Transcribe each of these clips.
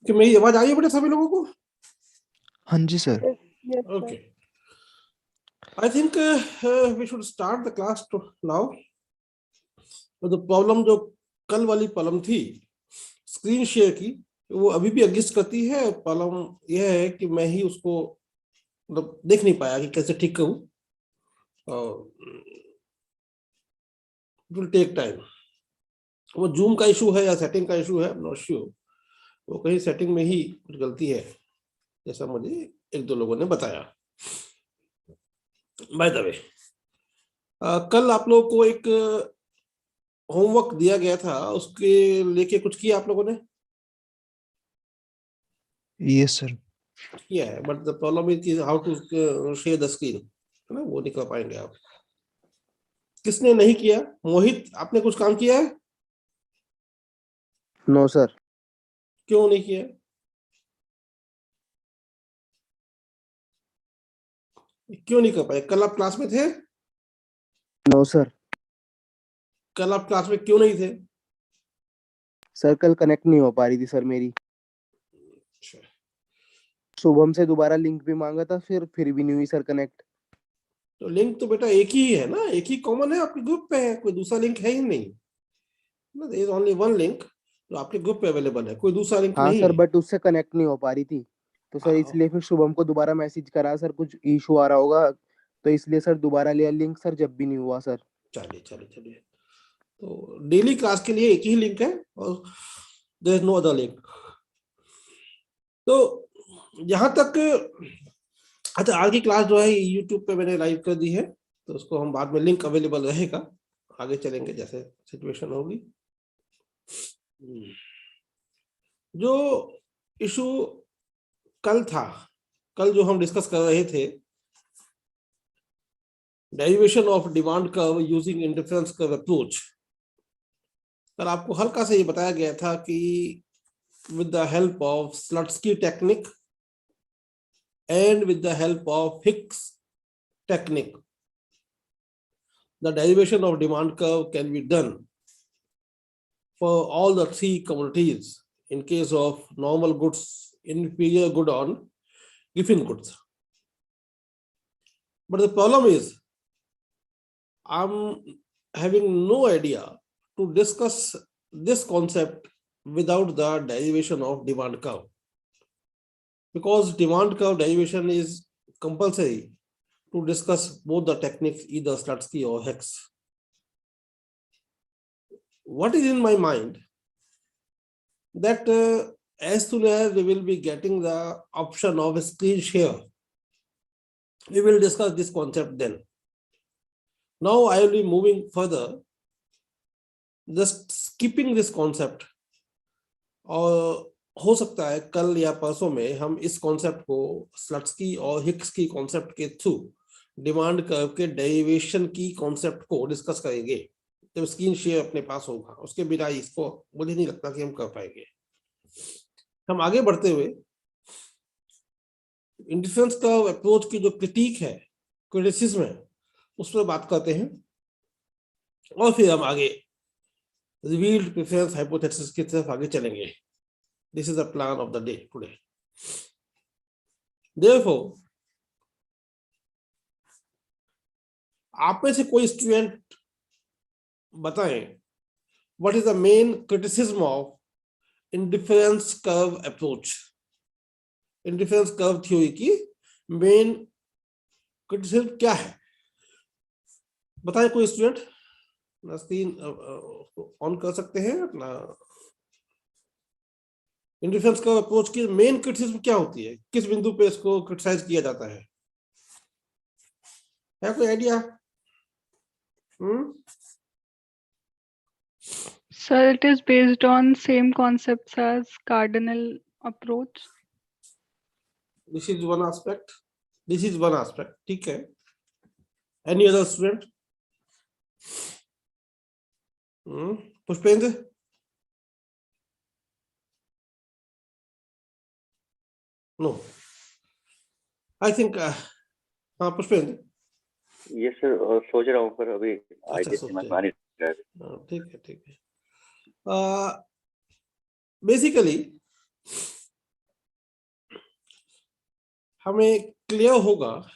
कि मेरी आवाज आई है बेटा सभी लोगों को? हाँ जी sir. Okay, I think we should start the class now. तो प्रॉब्लम जो कल वाली प्रॉब्लम थी स्क्रीन शेयर की, वो अभी भी एग्जिस्ट करती है। प्रॉब्लम यह है कि मैं ही उसको मतलब देख नहीं पाया कि कैसे ठीक करूं। It will take time. वो जूम का इशू है या सेटिंग का इशू है, आई एम नॉट श्योर। वो कहीं सेटिंग में ही कुछ गलती है, जैसा मुझे एक दो लोगों ने बताया। बाय द वे, कल आप लोगों को एक होमवर्क दिया गया था, उसके लेके कुछ किया आप लोगों ने? Yes sir. किया है, but the problem is how to share the screen, है ना, वो नहीं कर पाएंगे आप। किसने नहीं किया? मोहित, आपने कुछ काम किया है? No sir. क्यों नहीं किया? क्यों नहीं कर पाए? कल आप क्लास में थे? No sir. कल आप क्लास में क्यों नहीं थे? सर कल कनेक्ट नहीं हो पा रही थी सर मेरी। शुभम से दोबारा लिंक भी मांगा था, फिर भी नहीं हुई सर कनेक्ट। तो लिंक तो बेटा एक ही है ना, एक ही कॉमन है आपके ग्रुप पे, है कोई दूसरा लिंक है ही नहीं। There is only one link जो आपके ग्रुप पे अवेलेबल है, कोई दूसरा लिंक हाँ नहीं सर, है। बट उससे कनेक्ट नहीं हो पा रही थी, तो सर इसलिए फिर शुभम को दोबारा मैसेज करा सर, कुछ इशू आ रहा होगा तो इसलिए सर दोबारा लिया लिंक सर, जब भी नहीं हुआ सर। चलिए चलिए चलिए, तो डेली क्लास के लिए एक ही लिंक है और there is no other link. तो यहां तक, अच्छा आज की क्लास जो है यूट्यूब पे मैंने लाइव कर दी है, तो उसको हम बाद में लिंक अवेलेबल रहेगा, आगे चलेंगे जैसे सिचुएशन होगी। जो इशू कल था, कल जो हम डिस्कस कर रहे थे, derivation of demand curve using interference curve approach, पर आपको हल्का से ये बताया गया था कि with the help of Slutsky technique and with the help of Hicks technique, the derivation of demand curve can be done for all the three commodities in case of normal goods, inferior good on given goods. But the problem is, I'm having no idea to discuss this concept without the derivation of demand curve, because demand curve derivation is compulsory to discuss both the techniques, either Slutsky or Hicks. What is in my mind that as soon as we will be getting the option of screen share, we will discuss this concept then. Now I will be moving further, just skipping this concept, और हो सकता है कल या परसों में हम इस कॉन्सेप्ट को स्लट्सकी और हिक्स की कॉन्सेप्ट के थ्रू डिमांड कर्व के डेरिवेशन की कॉन्सेप्ट को डिस्कस करेंगे, जब स्क्रीन शेयर अपने पास होगा। उसके बिना इसको मुझे नहीं लगता कि हम कर पाएंगे। हम आगे बढ़ते हुए इंडिफरेंस कर्व अप्रोच की जो क्रिटिक है, क्रिटिसिज्म है, उस पर बात करते हैं, और फिर हम आगे रिवील्ड प्रेफरेंस हाइपोथेसिस की तरफ आगे चलेंगे। This is the plan of the day today. Therefore आप में से कोई स्टूडेंट बताएं, what is the main criticism of indifference curve approach? Indifference curve theory की मेन क्रिटिसिज्म क्या है? बताएं कोई स्टूडेंट। स्क्रीन ऑन कर सकते हैं अपना। इंडिफरेंस कर्व अप्रोच की मेन क्रिटिसिज्म क्या होती है? किस बिंदु पे इसको क्रिटिसाइज किया जाता है? कोई idea? Sir, it is based on same concepts as cardinal approach. This is one aspect. This is one aspect. ठीक है। Any other student? Pushpendra? No. I think हाँ पुष्पेंद्र। यस सर, सोच रहा हूँ पर अभी अच्छा, समझ में आ नहीं रहा है। ठीक है ठीक है। बेसिकली हमें क्लियर होगा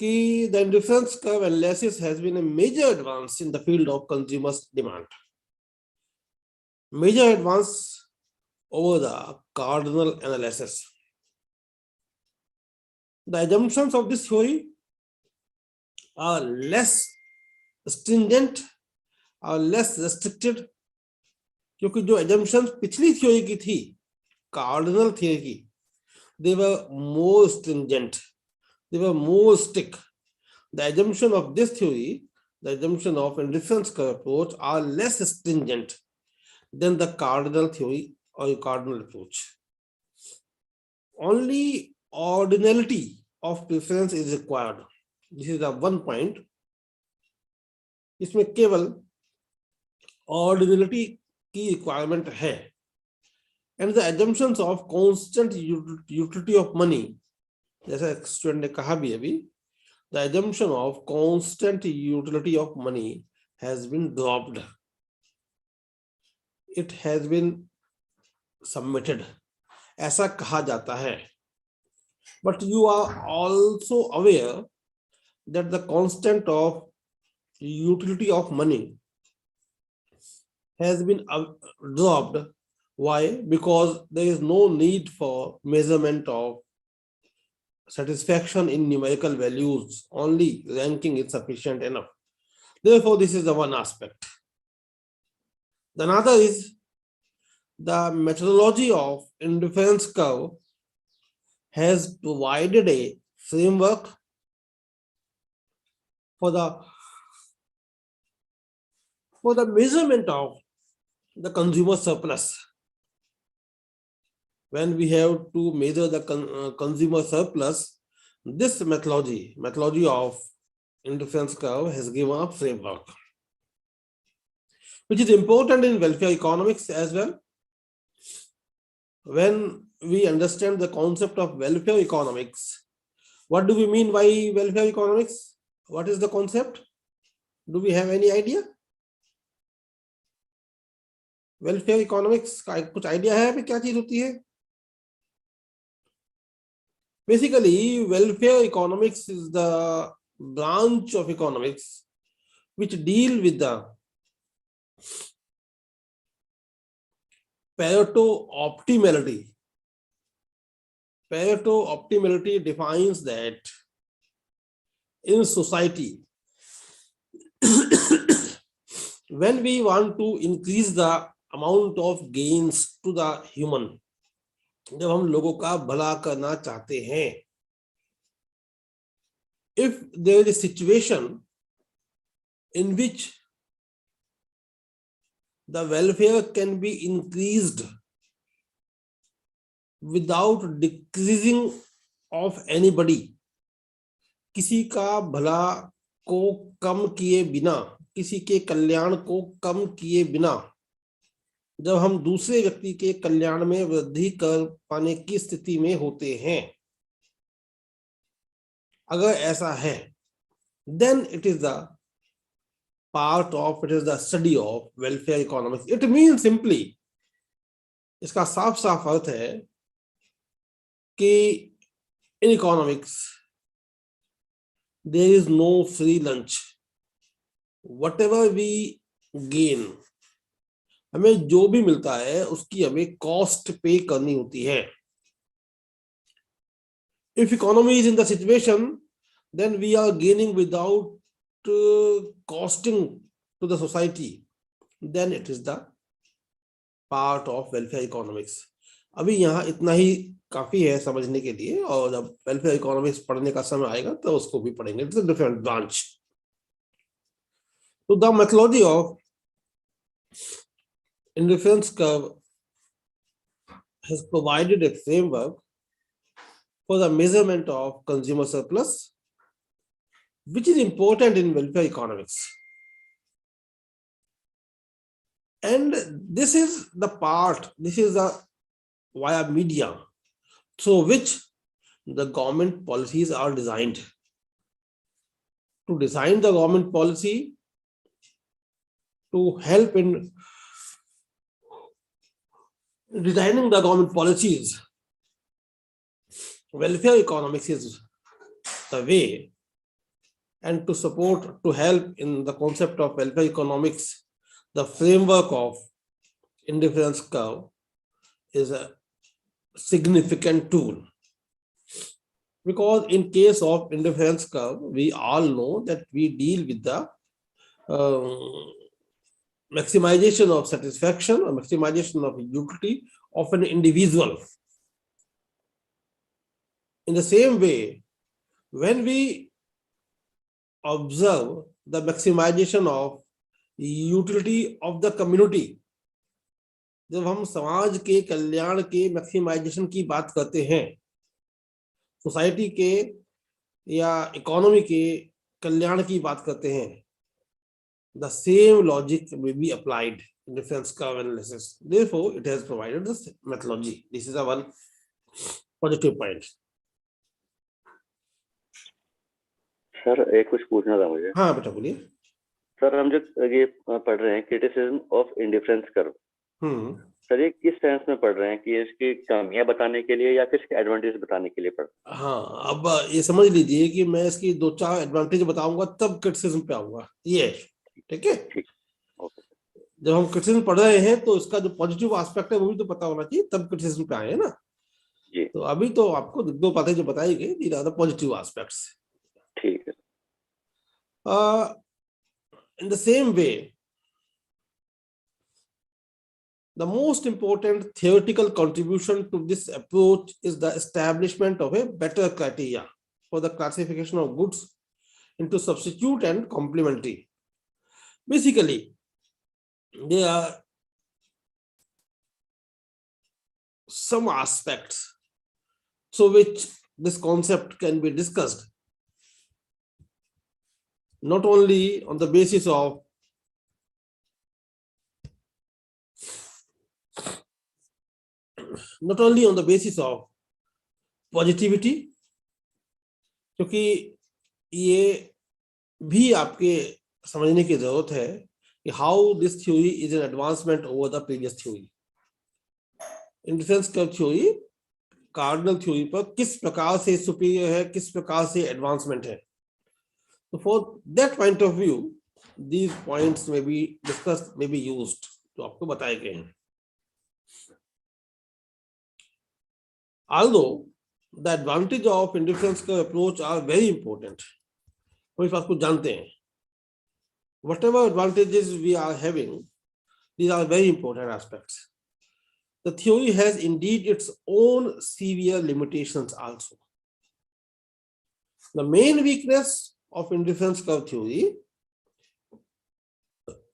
कि the indifference curve analysis has been a major advance in the field of consumers demand. Major advance over the cardinal analysis. The assumptions of this theory are less stringent, are less restricted, क्योंकि जो assumptions पिछली theory की थी, cardinal theory की, they were more stringent, they were more strict. The assumption of this theory, the assumption of indifference curve approach are less stringent than the cardinal theory or cardinal approach. Only ordinality of preference is required. This is the one point. इसमें केवल ordinality की requirement है. And the assumptions of constant utility of money, जैसा student ने कहा भी अभी, the assumption of constant utility of money has been dropped. It has been submitted. ऐसा कहा जाता है. But you are also aware that the constant of utility of money has been dropped. Why? Because there is no need for measurement of satisfaction in numerical values. Only ranking is sufficient enough. Therefore, this is the one aspect. The another is the methodology of indifference curve has provided a framework for the measurement of the consumer surplus. When we have to measure the consumer surplus, this methodology of indifference curve has given a framework, which is important in welfare economics as well. When we understand the concept of welfare economics, what do we mean by welfare economics? What is the concept? Do we have any idea? Welfare economics का कुछ idea है कि क्या चीज होती है? Basically, welfare economics is the branch of economics which deal with the Pareto optimality. Pareto optimality defines that in society, when we want to increase the amount of gains to the human, जब हम लोगों का भला करना चाहते हैं, if there is a situation in which the welfare can be increased without decreasing of anybody, किसी का भला को कम किए बिना, किसी के कल्याण को कम किए बिना, जब हम दूसरे व्यक्ति के कल्याण में वृद्धि कर पाने की स्थिति में होते हैं, अगर ऐसा है, then it is the part of, it is the study of welfare economics. It means simply, इसका साफ साफ अर्थ है कि in economics there is no free lunch. Whatever we gain, हमें जो भी मिलता है उसकी हमें कॉस्ट पे करनी होती है. If economy is in the situation, then we are gaining without costing to the society, then it is the part of welfare economics. अभी यहाँ इतना ही काफी है समझने के लिए, और जब वेलफेयर इकोनॉमिक्स पढ़ने का समय आएगा तो उसको भी पढ़ेंगे. It's a different branch. तो the methodology of indifference curve has provided a framework for the measurement of consumer surplus, which is important in welfare economics. And this is the part, this is the via media through which the government policies are designed. To design the government policy, to help in designing the government policies, welfare economics is the way, and to support, to help in the concept of welfare economics, the framework of indifference curve is a significant tool. Because in case of indifference curve, we all know that we deal with the maximization of satisfaction or maximization of utility of an individual. In the same way, when we observe the maximization of utility of the community, जब हम समाज के कल्याण के maximisation की बात करते हैं, society के या इकोनॉमी के कल्याण की बात करते हैं, the same logic will be applied in difference curve analysis. Therefore, it has provided this methodology. This is a one positive point. Sir एक कुछ पूछना था मुझे। हाँ बेटा बोलिए। सर हम जो ये पढ़ रहे हैं criticism of indifference curve, sir ये किस सेंस में पढ़ रहे हैं कि इसकी कमियां बताने के लिए या फिर इसके एडवांटेज बताने के लिए पढ़? हाँ, अब ये समझ लीजिए कि मैं इसकी 2-4 एडवांटेज बताऊंगा तब क्रिटिसिज्म पे आऊंगा, ये ठीक है। जब हम क्रिटिसिज्म पढ़ रहे हैं तो इसका जो पॉजिटिव एस्पेक्ट है वो भी तो पता होना चाहिए, तब क्रिटिसिज्म पे आए ना जी। तो अभी तो आपको 2 बातें जो बताई गई, these are the positive aspects. ठीक है। In the same way, the most important theoretical contribution to this approach is the establishment of a better criteria for the classification of goods into substitute and complementary. Basically, there are some aspects through which this concept can be discussed, not only on the basis of positivity, क्योंकि ये भी आपके समझने की जरूरत है कि how this theory is an advancement over the previous theory. Indifference curve theory cardinal theory पर किस प्रकार से सुपीरियर है, किस प्रकार से एडवांसमेंट है। So for that point of view, these points may be discussed, may be used, तो आपको बताए गए हैं। Although the advantage of indifference curve approach are very important, हम इस बात को जानते हैं। Whatever advantages we are having, these are very important aspects. The theory has indeed its own severe limitations also. The main weakness of indifference curve theory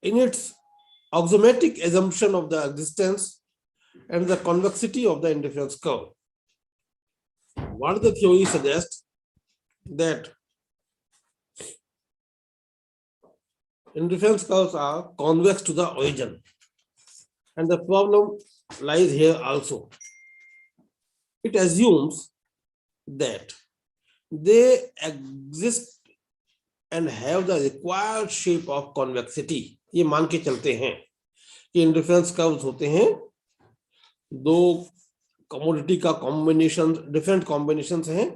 in its axiomatic assumption of the existence and the convexity of the indifference curve. What the theory suggests that indifference curves are convex to the origin, and the problem lies here also. It assumes that they exist and have the required shape of convexity. ये मान के चलते हैं कि indifference curves होते हैं, दो commodity का कॉम्बिनेशन, डिफरेंट कॉम्बिनेशंस हैं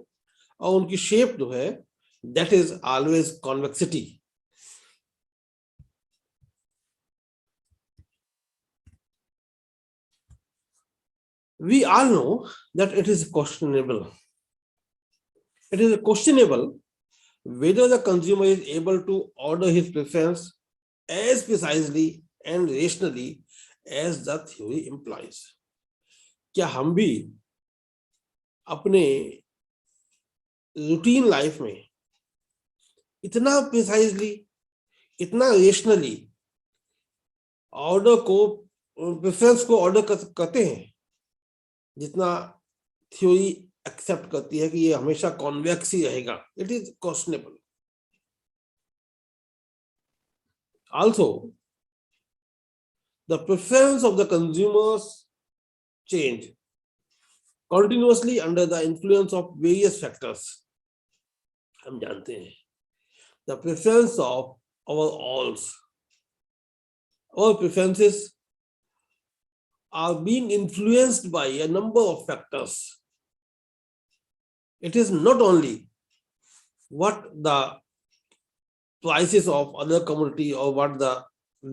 और उनकी शेप जो है that is always convexity. We all know that it is questionable. It is questionable whether the consumer is able to order his preference as precisely and rationally as the theory implies. क्या हम भी अपने routine life में इतना precisely, इतना rationally order को, preference को order करते हैं जितना थ्योरी एक्सेप्ट करती है कि ये हमेशा कॉन्वेक्स ही रहेगा? It is questionable. Also, the preference of the consumers change continuously under the influence of various factors. हम जानते हैं the preference of our preferences are being influenced by a number of factors. it is not only what the prices of other commodity or what the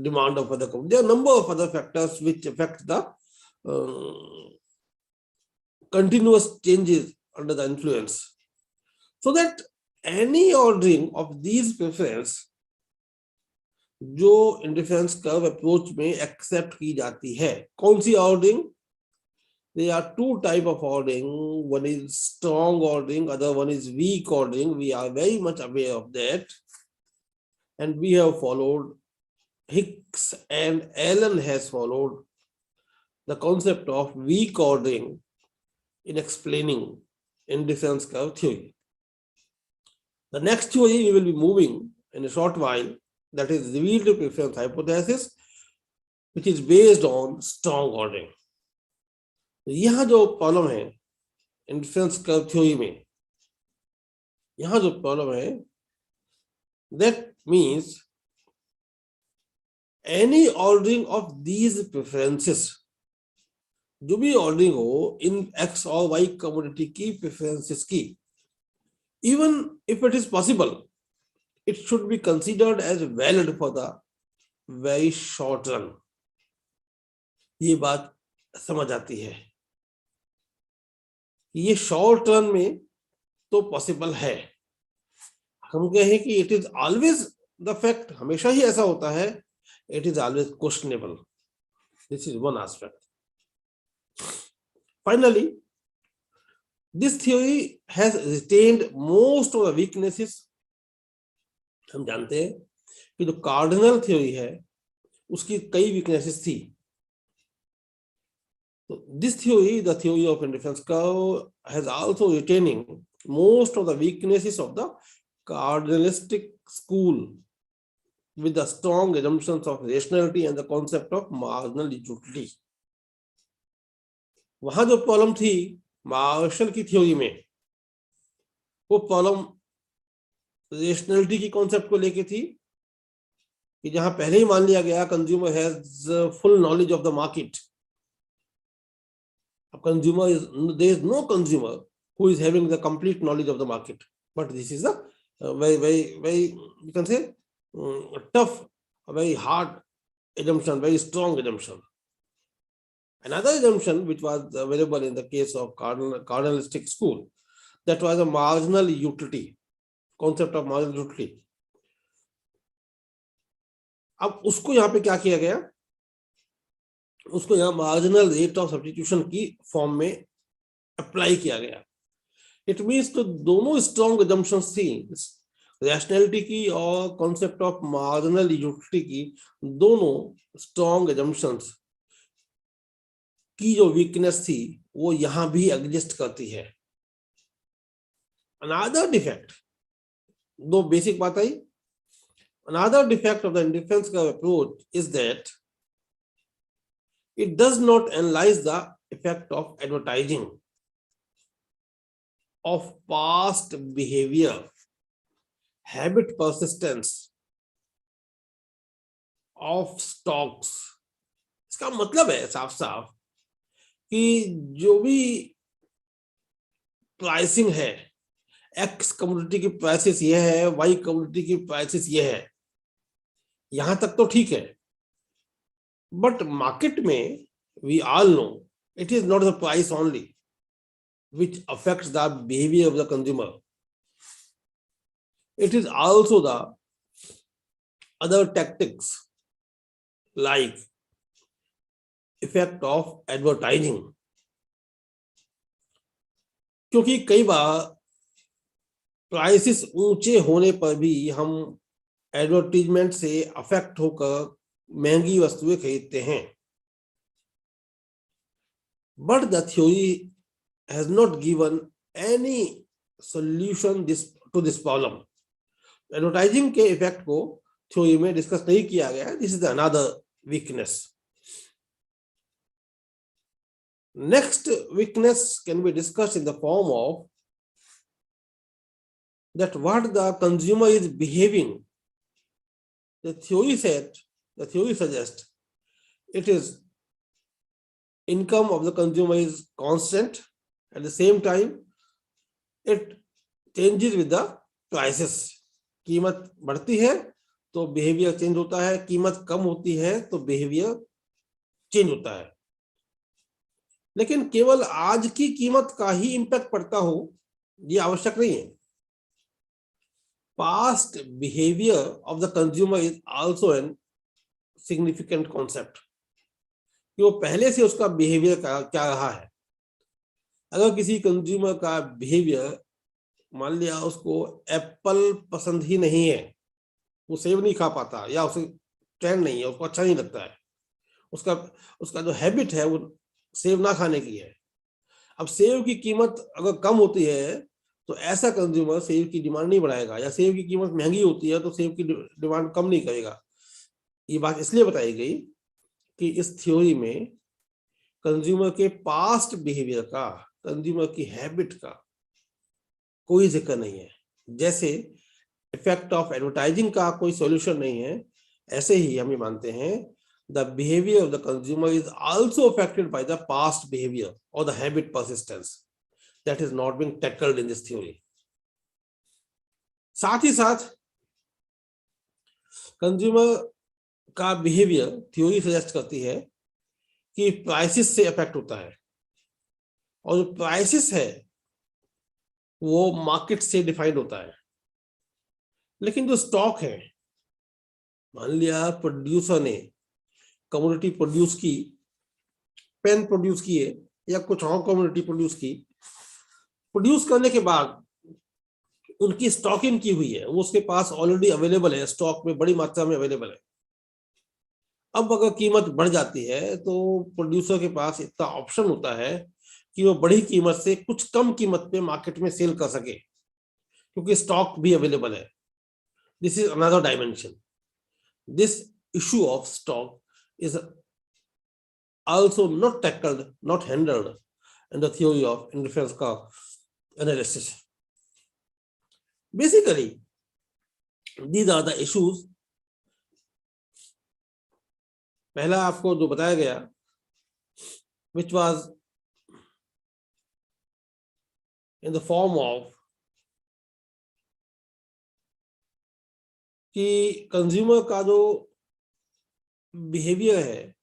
demand of other commodity. There are a number of other factors which affect the continuous changes under the influence. So that any ordering of these preference जो indifference curve approach में accept की जाती है, कौन सी ordering? There are two type of ordering. One is strong ordering, other one is weak ordering. We are very much aware of that, and we have followed. Hicks and Allen has followed the concept of weak ordering in explaining indifference curve theory. The next theory we will be moving in a short while, that is revealed preference hypothesis, which is based on strong ordering. यहाँ जो problem है indifference curve theory में, यहाँ जो problem है, that means any ordering of these preferences, जो भी ordering हो इन एक्स और वाई कमोडिटी की प्रेफरेंसेस की, even if it is possible, it should be considered as valid for the very short run. ये बात समझ आती है, ये शॉर्ट रन में तो पॉसिबल है. हम कहें कि it is always the fact, हमेशा ही ऐसा होता है, it is always questionable. This is one aspect. Finally, this theory has retained most of the weaknesses. हम जानते हैं कि जो कार्डिनल थ्योरी है उसकी कई वीकनेसेस थी. So this theory, the theory of indifference curve, has also retaining most of the weaknesses of the cardinalistic school, with the strong assumptions of rationality and the concept of marginal utility. वहां जो problem थी martial की theory में, वो problem rationality की concept को लेके थी कि जहां पहले ही मान लिया गया consumer has full knowledge of the market. A consumer is, there is no consumer who is having the complete knowledge of the market, but this is a very you can say tough, a very hard assumption, very strong assumption. Another assumption which was available in the case of cardinalistic school, that was a marginal utility, concept of marginal utility. अब उसको यहाँ पे क्या किया गया, उसको यहाँ marginal rate of substitution की फॉर्म में अप्लाई किया गया. इट मींस तो दोनों स्ट्रॉन्ग assumptions थी, रैशनैलिटी की और कॉन्सेप्ट ऑफ मार्जिनल यूटिलिटी की, दोनों स्ट्रॉन्ग assumptions की जो वीकनेस थी वो यहां भी एग्जिस्ट करती है. अनदर डिफेक्ट, दो बेसिक बात आई. Another defect of the indifference curve approach is that it does not analyze the effect of advertising, of past behavior, habit persistence, of stocks. इसका मतलब है साफ साफ कि जो भी प्राइसिंग है, एक्स कमोडिटी की प्राइसेस ये है, वाई कमोडिटी की प्राइसेस ये है, यहां तक तो ठीक है. But market में, we all know, it is not the price only which affects the behavior of the consumer. It is also the other tactics like effect of advertising. क्योंकि कई बार प्राइसेस ऊंचे होने पर भी हम एडवर्टीजमेंट से अफेक्ट होकर महंगी वस्तुएं खरीदते हैं. But the theory has not given any solution to this problem. Advertising के इफेक्ट को थ्योरी में डिस्कस नहीं किया गया है. This is another weakness. Next weakness can be discussed in the form of that what the consumer is behaving. The theory suggests it is income of the consumer is constant. At the same time, it changes with the prices. कीमत बढ़ती है तो behaviour change होता है, कीमत कम होती है तो बिहेवियर चेंज होता है। लेकिन केवल आज की कीमत का ही इंपैक्ट पड़ता हो ये आवश्यक नहीं है। Past behaviour of the consumer is also an significant concept, कि वो पहले से उसका बिहेवियर क्या रहा है। अगर किसी कंज्यूमर का बिहेवियर, मान लिया उसको एप्पल पसंद ही नहीं है, वो सेब नहीं खा पाता, या उसे ट्रेंड नहीं है, उसको अच्छा नहीं लगता है, उसका जो हैबिट है वो सेब ना खाने की है। अब सेब की कीमत अगर कम होती है तो ऐसा कंज्यूमर सेब की डिमांड नहीं बढ़ाएगा, या सेब की कीमत महंगी होती है तो सेब की डिमांड कम नहीं करेगा। ये बात इसलिए बताई गई कि इस थ्योरी में कंज्यूमर के पास्ट बिहेवियर का, कंज्यूमर की हैबिट का कोई जिक्र नहीं है। जैसे इफेक्ट ऑफ एडवर्टाइजिंग का कोई सॉल्यूशन नहीं है, ऐसे ही हम ये मानते हैं the behavior of the consumer is also affected by the past behavior or the habit persistence that is not being tackled in this theory. साथ ही साथ कंज्यूमर का बिहेवियर थ्योरी सजेस्ट करती है कि प्राइसेस से अफेक्ट होता है, और जो प्राइसेस है वो मार्केट से डिफाइंड होता है। लेकिन जो स्टॉक है, मान लिया प्रोड्यूसर ने कमोडिटी प्रोड्यूस की, पेन प्रोड्यूस किए या कुछ और कमोडिटी प्रोड्यूस की, प्रोड्यूस करने के बाद उनकी स्टॉकिंग की हुई है, वो उसके पास ऑलरेडी अवेलेबल है, स्टॉक में बड़ी मात्रा में अवेलेबल है। अब अगर कीमत बढ़ जाती है तो प्रोड्यूसर के पास इतना ऑप्शन होता है कि वो बड़ी कीमत से कुछ कम कीमत पे मार्केट में सेल कर सके, क्योंकि स्टॉक भी अवेलेबल है। This is another dimension. This issue of stock is also not tackled, not handled in the theory of indifference curve analysis. Basically, these are the issues. पहला आपको जो बताया गया, which was in the form of कि consumer का जो behaviour है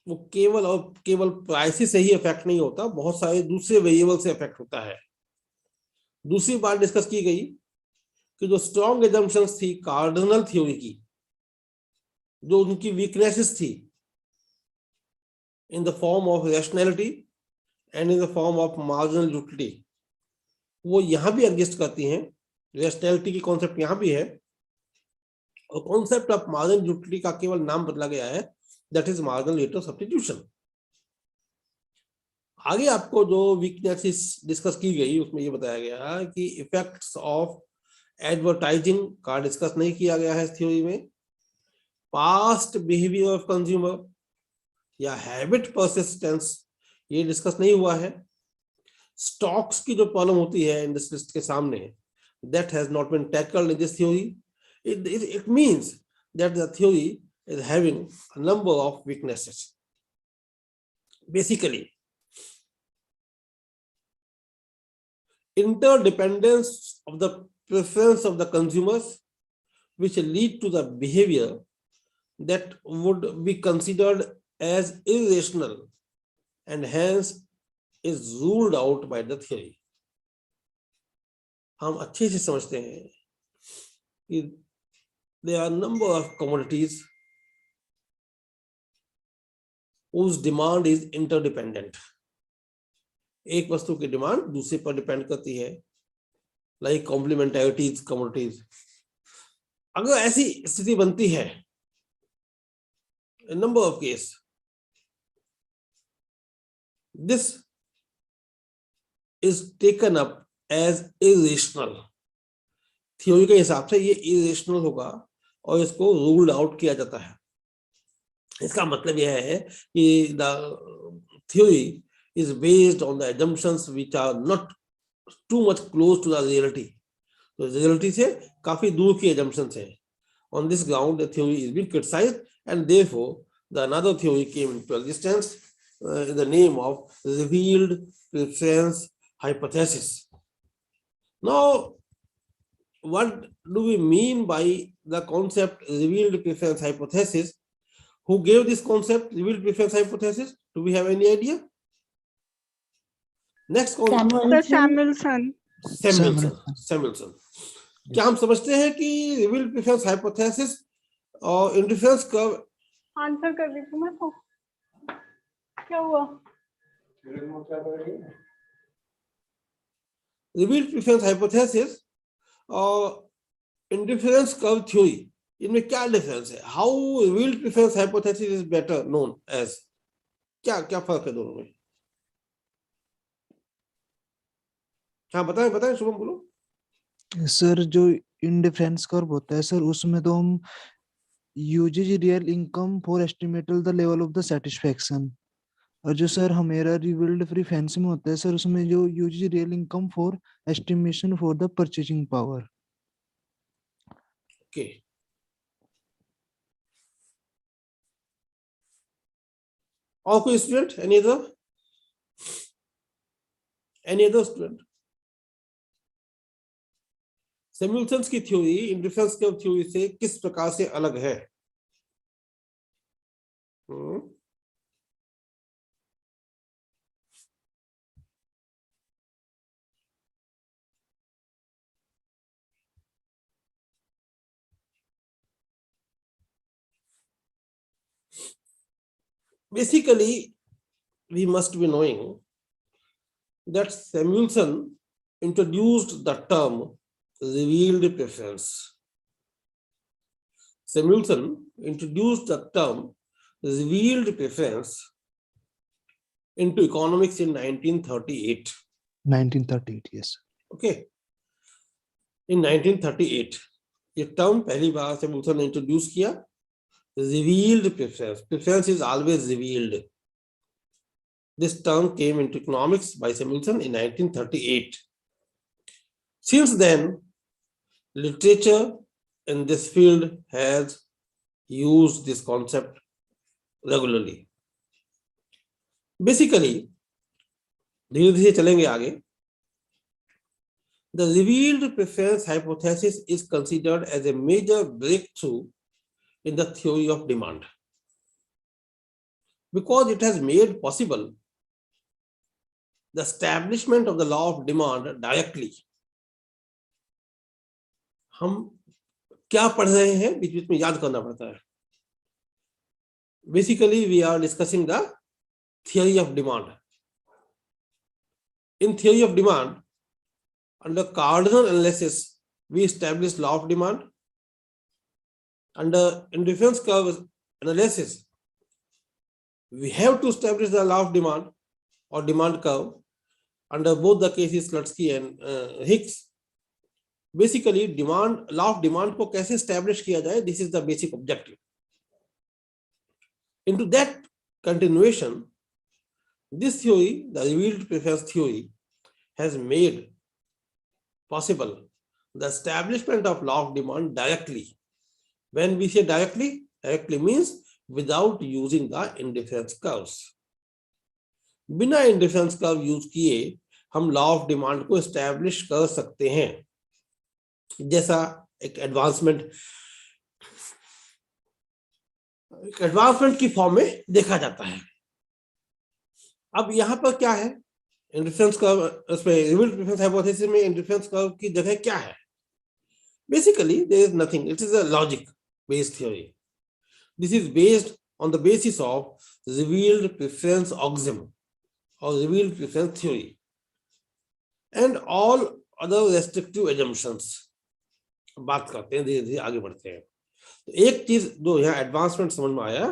वो केवल और केवल प्राइसेस से ही अफेक्ट नहीं होता, बहुत सारे दूसरे वेरिएबल से अफेक्ट होता है। दूसरी बात डिस्कस की गई कि जो स्ट्रॉन्ग एजम्पशंस थी कार्डिनल थ्योरी की, जो उनकी वीकनेसेस थी in the form of rationality and in the form of marginal utility, वो यहां भी एग्जिस्ट करती हैं। रैशनैलिटी की कॉन्सेप्ट यहां भी है, और कॉन्सेप्ट ऑफ मार्जिनल यूटिलिटी का केवल नाम बदला गया है, that is marginal rate of substitution. आगे आपको जो वीकनेसेस डिस्कस की गई उसमें ये बताया गया कि इफेक्ट्स ऑफ एडवर्टाइजिंग का डिस्कस नहीं किया गया है इस थ्योरी में। पास्ट बिहेवियर ऑफ कंज्यूमर या हैबिट परसिस्टेंस ये डिस्कस नहीं हुआ है। स्टॉक्स की जो प्रॉब्लम होती है इंडस्ट्रिस्ट के सामने, that has not been tackled in this theory. It means that the theory is having a number of weaknesses. Basically, interdependence of the preference of the consumers, which lead to the behavior that would be considered as irrational and hence is ruled out by the theory. हम अच्छे से समझते हैं कि there are a number of commodities whose demand is interdependent. एक वस्तु की demand दूसरे पर डिपेंड करती है, लाइक कॉम्प्लीमेंटरिटीज कमोडिटीज। अगर ऐसी स्थिति बनती है, in number of cases, this is taken up as irrational. Theory के हिसाब से ये इरेशनल होगा और इसको रूल्ड आउट किया जाता है। इसका मतलब यह है कि the theory is based on the assumptions which are not too much close to the reality. तो रियलिटी से काफी दूर की assumptions हैं। On this ground, the theory is being criticized, and therefore the another theory came into existence in the name of revealed preference hypothesis. Now, what do we mean by the concept revealed preference hypothesis? Who gave this concept, revealed preference hypothesis? Do we have any idea? Next concept. Sir Samuelson. Samuelson. क्या हम समझते हैं कि revealed preference hypothesis और indifference curve answer कर दी थी मैं तो क्या हुआ रिवील्ड प्रेफरेंस हाइपोथेसिस और इंडिफरेंस कर्व थ्योरी इनमें क्या डिफरेंस है? How revealed preference hypothesis is better known as, क्या क्या फर्क है दोनों में? हाँ बताएं शुभम बोलो। सर जो इंडिफरेंस कर्व होता है सर उसमें तो हम uses real income for estimate the level of the satisfaction, और जो सर हमारा रिवील्ड प्रेफरेंस में होता है सर उसमें जो uses real income for estimation for the purchasing power. Okay, और कोई student? Any other student? Samuelson की थ्योरी इंडिफरेंस कर्व थ्योरी से किस प्रकार से अलग है? Basically, we must be knowing that Samuelson introduced the term revealed preference. Samuelson introduced the term revealed preference into economics in 1938. 1938, yes. Okay. In 1938, ये term पहली बार Samuelson ने introduce किया. Revealed preference. Preference is always revealed. This term came into economics by Samuelson in 1938. Since then, literature in this field has used this concept regularly. Basically, धीरे-धीरे चलेंगे आगे. The revealed preference hypothesis is considered as a major breakthrough in the theory of demand, because it has made possible the establishment of the law of demand directly. हम क्या पढ़ रहे हैं बीच बीच में याद करना पड़ता है. Basically, we are discussing the theory of demand. In theory of demand, under cardinal analysis, we establish law of demand. Under indifference curve analysis, we have to establish the law of demand or demand curve. Under both the cases, Slutsky and Hicks, basically law of demand को कैसे establish किया जाए, this is the basic objective. Into that continuation, this theory, the revealed preference theory, has made possible the establishment of law of demand directly. When we say directly means without using the indifference curves. बिना indifference curve use किए हम law of demand को establish कर सकते हैं, जैसा एक advancement की फॉर्म में देखा जाता है. अब यहाँ पर क्या है? इंडिफरेंस कर्व, उसमें रिवील्ड प्रेफरेंस हाइपोथेसिस में इंडिफरेंस कर्व की जगह क्या है? Basically, there is nothing. It is a logic-based theory. This is based on the basis of revealed preference axiom or revealed preference theory and all other restrictive assumptions. बात करते हैं, धीरे धीरे आगे बढ़ते हैं. तो एक चीज जो यहाँ एडवांसमेंट समझ में आया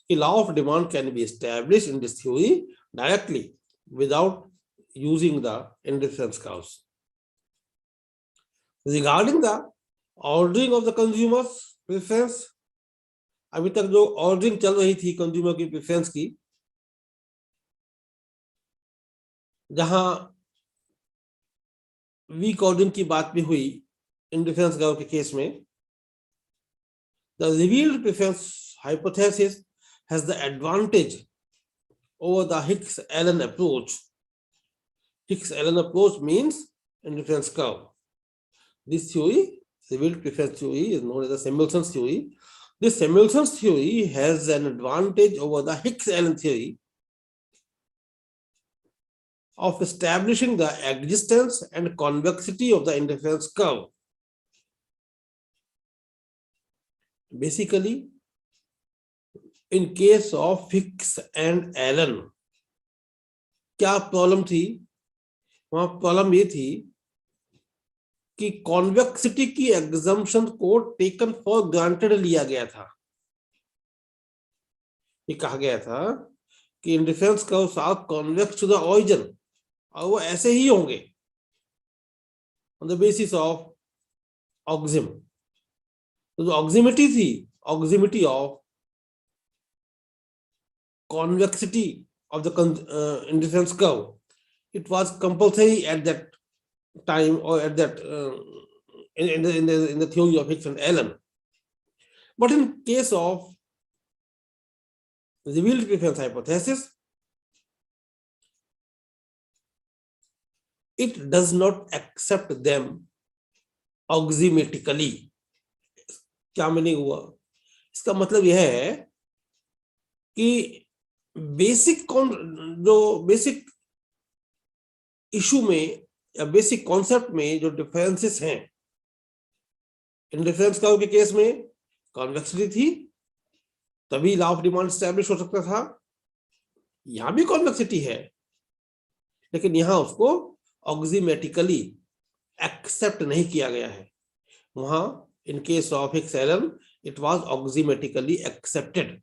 कि law of demand can be established in this theory directly without using the indifference curves. Regarding the ordering of the consumers preference, अभी तक जो ऑर्डरिंग चल रही थी कंज्यूमर की प्रेफरेंस की, जहां वीक ऑर्डरिंग की बात भी हुई इंडिफरेंस कर्व के केस में, the revealed preference hypothesis has the advantage over the Hicks-Allen approach. Hicks-Allen approach means indifference curve. This theory, civil preference theory, is known as the Samuelson's theory. This Samuelson's theory has an advantage over the Hicks-Allen theory of establishing the existence and convexity of the interference curve. Basically, in case of Hicks and Allen, क्या problem थी? वहां problem ये थी कि convexity की exemption को taken for granted लिया गया था. ये कहा गया था कि interference curves are convex to the origin, और वो ऐसे ही होंगे on the basis of axiom. तो जो ऑक्सिमिटी थी, axiomity of convexity of the interference curve, it was compulsory at that time, or at that in the theory of Hicks and Allen. But in case of revealed preference hypothesis, it does not accept them axiomatically. क्या meaning हुआ? इसका मतलब यह है कि basic issue में या basic concept में जो डिफरेंसेस हैं, इंटरफेरेंस कर्व के केस में कॉन्वेक्सिटी थी, तभी लॉ ऑफ डिमांड एस्टैब्लिश हो सकता था. यहां भी कॉन्वेक्सिटी है, लेकिन यहां उसको ऑक्सिमेटिकली एक्सेप्ट नहीं किया गया है. वहां इन case of Hicks-Allen it was axiomatically accepted.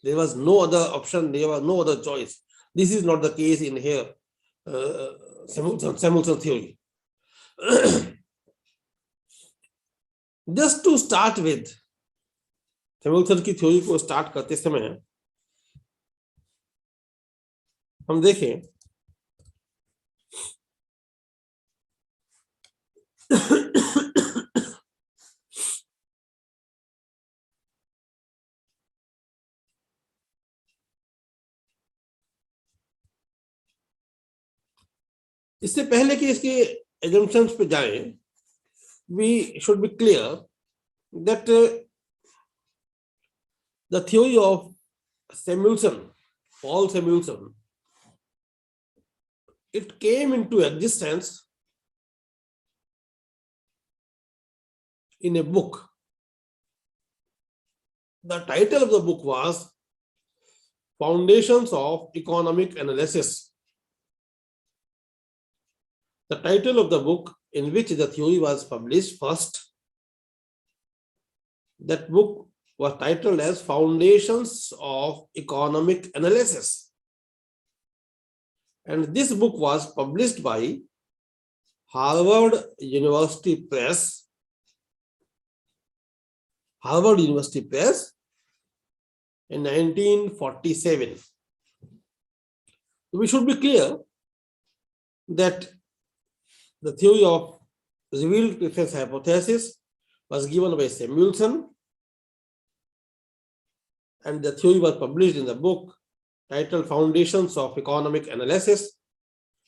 There was no other option, there was no other choice. This is not the case in here, Samuelson theory. Just to start with, Samuelson की theory को start करते समय हम देखें इससे पहले कि इसके assumptions पे जाएं, we should be clear that the theory of Samuelson, Paul Samuelson, it came into existence in a book. The title of the book was Foundations of Economic Analysis. The title of the book in which the theory was published first, that book was titled as Foundations of Economic Analysis. And this book was published by Harvard University Press. Harvard University Press in 1947. We should be clear that the theory of revealed preference hypothesis was given by Samuelson, and the theory was published in the book titled Foundations of Economic Analysis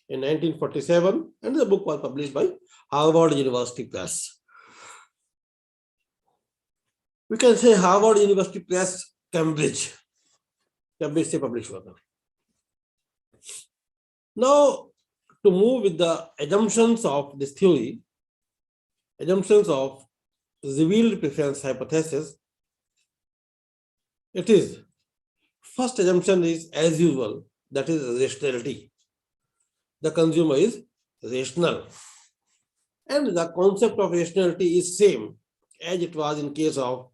in 1947, and the book was published by Harvard University Press. We can say Harvard University Press, Cambridge. Cambridge se published हुआ था. Now, to move with the assumptions of this theory, assumptions of revealed preference hypothesis, it is, first assumption is as usual, that is rationality. The consumer is rational. And the concept of rationality is same as it was in case of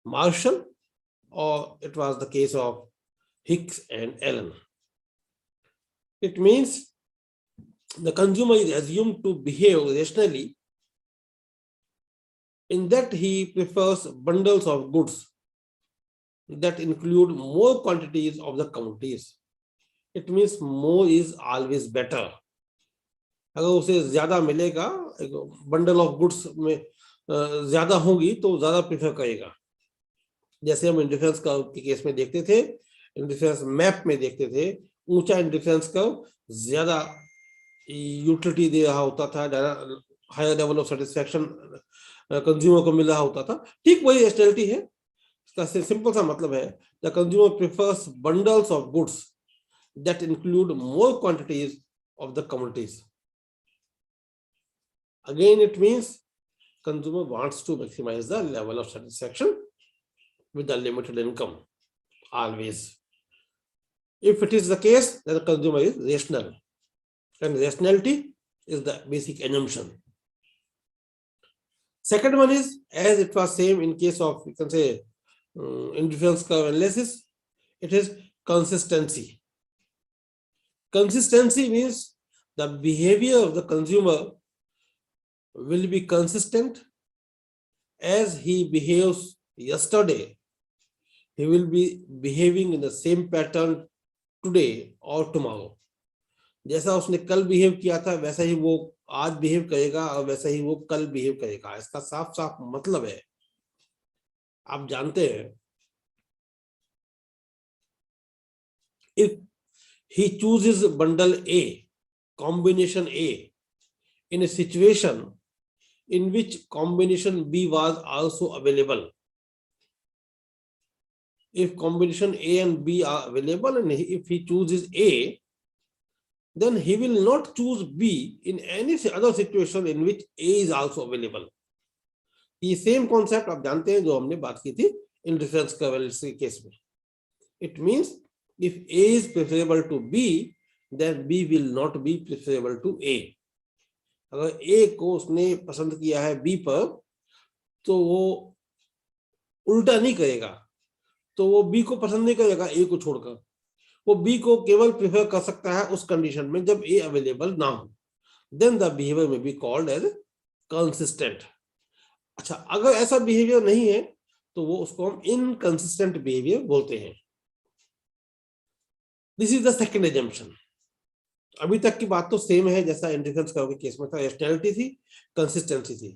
Marshall, or it was the case of Hicks and Allen. It means the consumer is assumed to behave rationally in that he prefers bundles of goods that include more quantities of the commodities. It means more is always better. अगर उसे ज्यादा मिलेगा, bundle of goods में ज्यादा होगी तो ज्यादा prefer करेगा. जैसे हम इंडिफरेंस के केस में देखते थे, इंडिफरेंस मैप में देखते थे, ऊंचा इंडिफरेंस कर्व ज्यादा यूटिलिटी दे रहा होता था, higher level of satisfaction consumer को मिल रहा होता था, ठीक वही रेशनैलिटी है। इसका सिंपल सा मतलब है the consumer prefers bundles of goods that include more quantities of the commodities. Again it means consumer wants to maximize the level of satisfaction with the limited income always. If it is the case, then the consumer is rational, and rationality is the basic assumption. Second one is, as it was same in case of, you can say, indifference curve analysis, it is consistency. Consistency means the behavior of the consumer will be consistent as he behaves yesterday. He will be behaving in the same pattern today or tomorrow. जैसा उसने कल behave किया था वैसा ही वो आज behave करेगा और वैसा ही वो कल बिहेव करेगा। इसका साफ साफ मतलब है, आप जानते हैं, if he chooses bundle A, combination A, in a situation in which combination B was also available. If combination A and B are available and if he chooses A, then he will not choose B in any other situation in which A is also available. ये same concept आप जानते हैं जो हमने बात की थी indifference curve case में. It means if A is preferable to B, then B will not be preferable to A. अगर A को उसने पसंद किया है B पर, तो वो उल्टा नहीं करेगा, तो वो B को पसंद नहीं करेगा A को छोड़कर. वो B को केवल प्रेफर कर सकता है उस कंडीशन में जब A अवेलेबल ना हो. Then the behavior may be called as consistent. अच्छा, अगर ऐसा बिहेवियर नहीं है तो वो उसको हम इनकंसिस्टेंट बिहेवियर बोलते हैं. This is the second assumption. अभी तक की बात तो सेम है जैसा इंडिफरेंस कर्व के केस में था, रैशनैलिटी थी, कंसिस्टेंसी थी.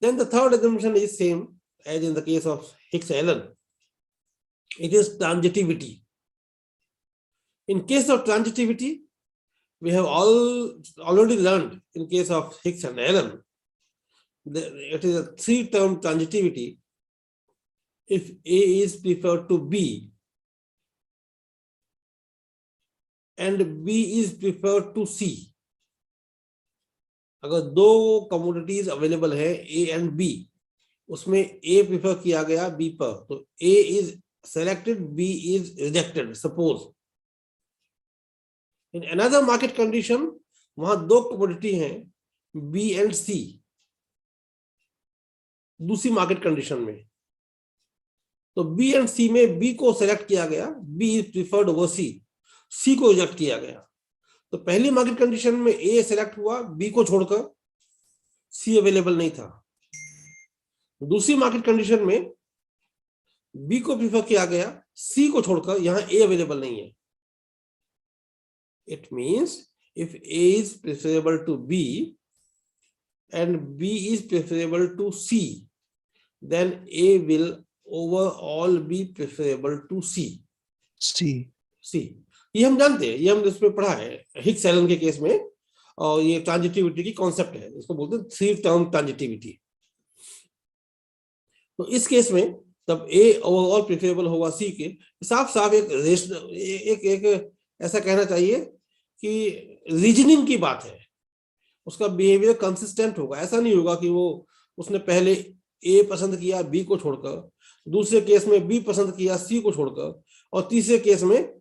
Then the third assumption is same as in the case of Hicks Allen. It is transitivity. In case of transitivity we have already learned in case of Hicks and Allen that it is a three-term transitivity. If A is preferred to B and B is preferred to C, अगर दो commodities available है A and B, उसमें A prefer किया गया B पर, तो A is selected, B is rejected. Suppose in another market condition, वहां दो कमोडिटी हैं B and C. दूसरी मार्केट कंडीशन में तो B and C में B को सेलेक्ट किया गया, B is preferred over C, C को रिजेक्ट किया गया. तो पहली मार्केट कंडीशन में A सेलेक्ट हुआ B को छोड़कर, C अवेलेबल नहीं था. दूसरी मार्केट कंडीशन में B को प्रीफर किया गया, C को छोड़कर, यहां A अवेलेबल नहीं है. It means if A is preferable to B and B is preferable to C, then A will overall be preferable to C. C. ये हम जानते हैं, ये हम इसमें पढ़ा है हिक्स एलन के केस में, और ये ट्रांजिटिविटी की कॉन्सेप्ट है, इसको बोलते हैं थ्री टर्म ट्रांजिटिविटी. तो इस केस में तब A ओवरऑल प्रेफरेबल होगा C के. साफ साफ एक ऐसा कहना चाहिए कि रीजनिंग की बात है, उसका बिहेवियर कंसिस्टेंट होगा. ऐसा नहीं होगा कि वो उसने पहले A पसंद किया B को छोड़कर, दूसरे केस में B पसंद किया C को छोड़कर, और तीसरे केस में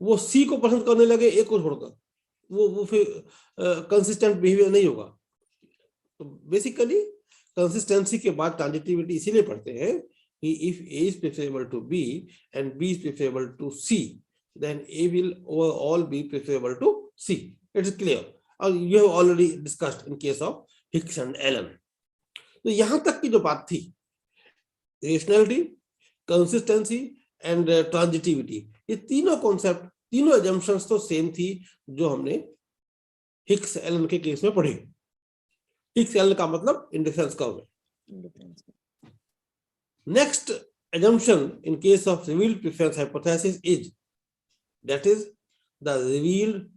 वो C को पसंद करने लगे A को छोड़कर. वो फिर कंसिस्टेंट बिहेवियर नहीं होगा. तो बेसिकली कंसिस्टेंसी के बाद ट्रांजिटिविटी इसीलिए पढ़ते हैं कि if A is preferable to B and B is preferable to C, then A will overall be preferable to C. It is clear. You have already discussed in case of Hicks and Allen. तो यहां तक की जो बात थी, rationality, consistency and transitivity, ये तीनों concept, तीनों एजम्पशंस तो सेम थी जो हमने हिक्स एलन के केस में पढ़ी. हिक्स एलन का मतलब इंडिफरेंस कर्व में. Next assumption in case of revealed preference hypothesis is, that is the revealed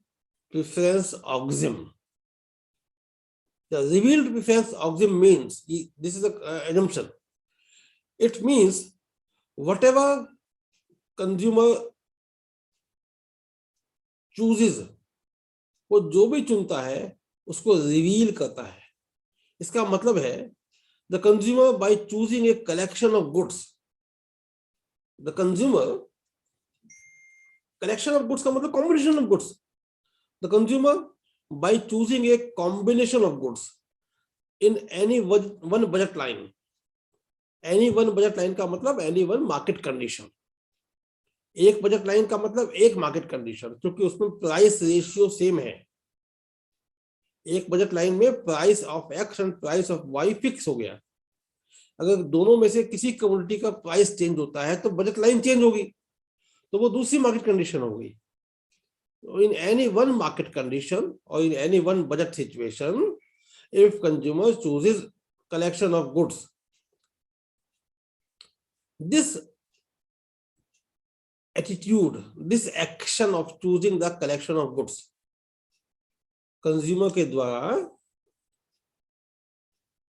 preference axiom. The revealed preference axiom means, this is an assumption. It means whatever consumer chooses, वो जो भी चुनता है उसको reveal करता है. इसका मतलब है the consumer by choosing a collection of goods, the consumer collection of goods का मतलब combination of goods, the consumer by choosing a combination of goods in any one budget line, any one budget line का मतलब any one market condition, एक budget line का मतलब एक market condition, क्योंकि उसमें प्राइस रेशियो सेम है. एक बजट लाइन में price of X and price of Y fix हो गया. अगर दोनों में से किसी कमोडिटी का प्राइस चेंज होता है तो बजट लाइन चेंज होगी, तो वो दूसरी मार्केट कंडीशन होगी. In any one market condition और in any one budget situation, if consumer chooses collection of goods, this attitude, this action of choosing the collection of goods, consumer के द्वारा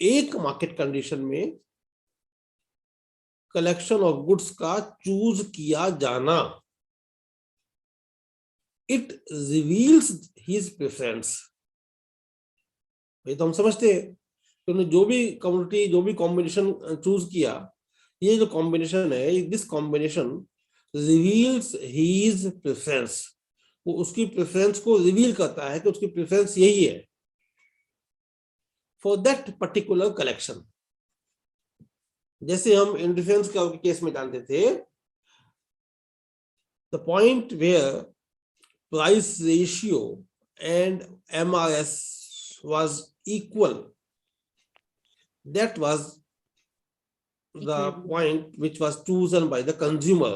एक market condition में collection of goods का choose किया जाना, it reveals his preference. ये तो हम समझते हैं, तो जो भी कम्युनिटी, जो भी कॉम्बिनेशन चूज किया, ये जो कॉम्बिनेशन है, this combination reveals his preference, वो उसकी प्रेफरेंस को रिवील करता है कि उसकी प्रेफरेंस यही है फॉर दैट पर्टिकुलर कलेक्शन. जैसे हम इंडिफरेंस का केस में जानते थे, the point where price ratio and MRS was equal, that was the point which was chosen by the consumer.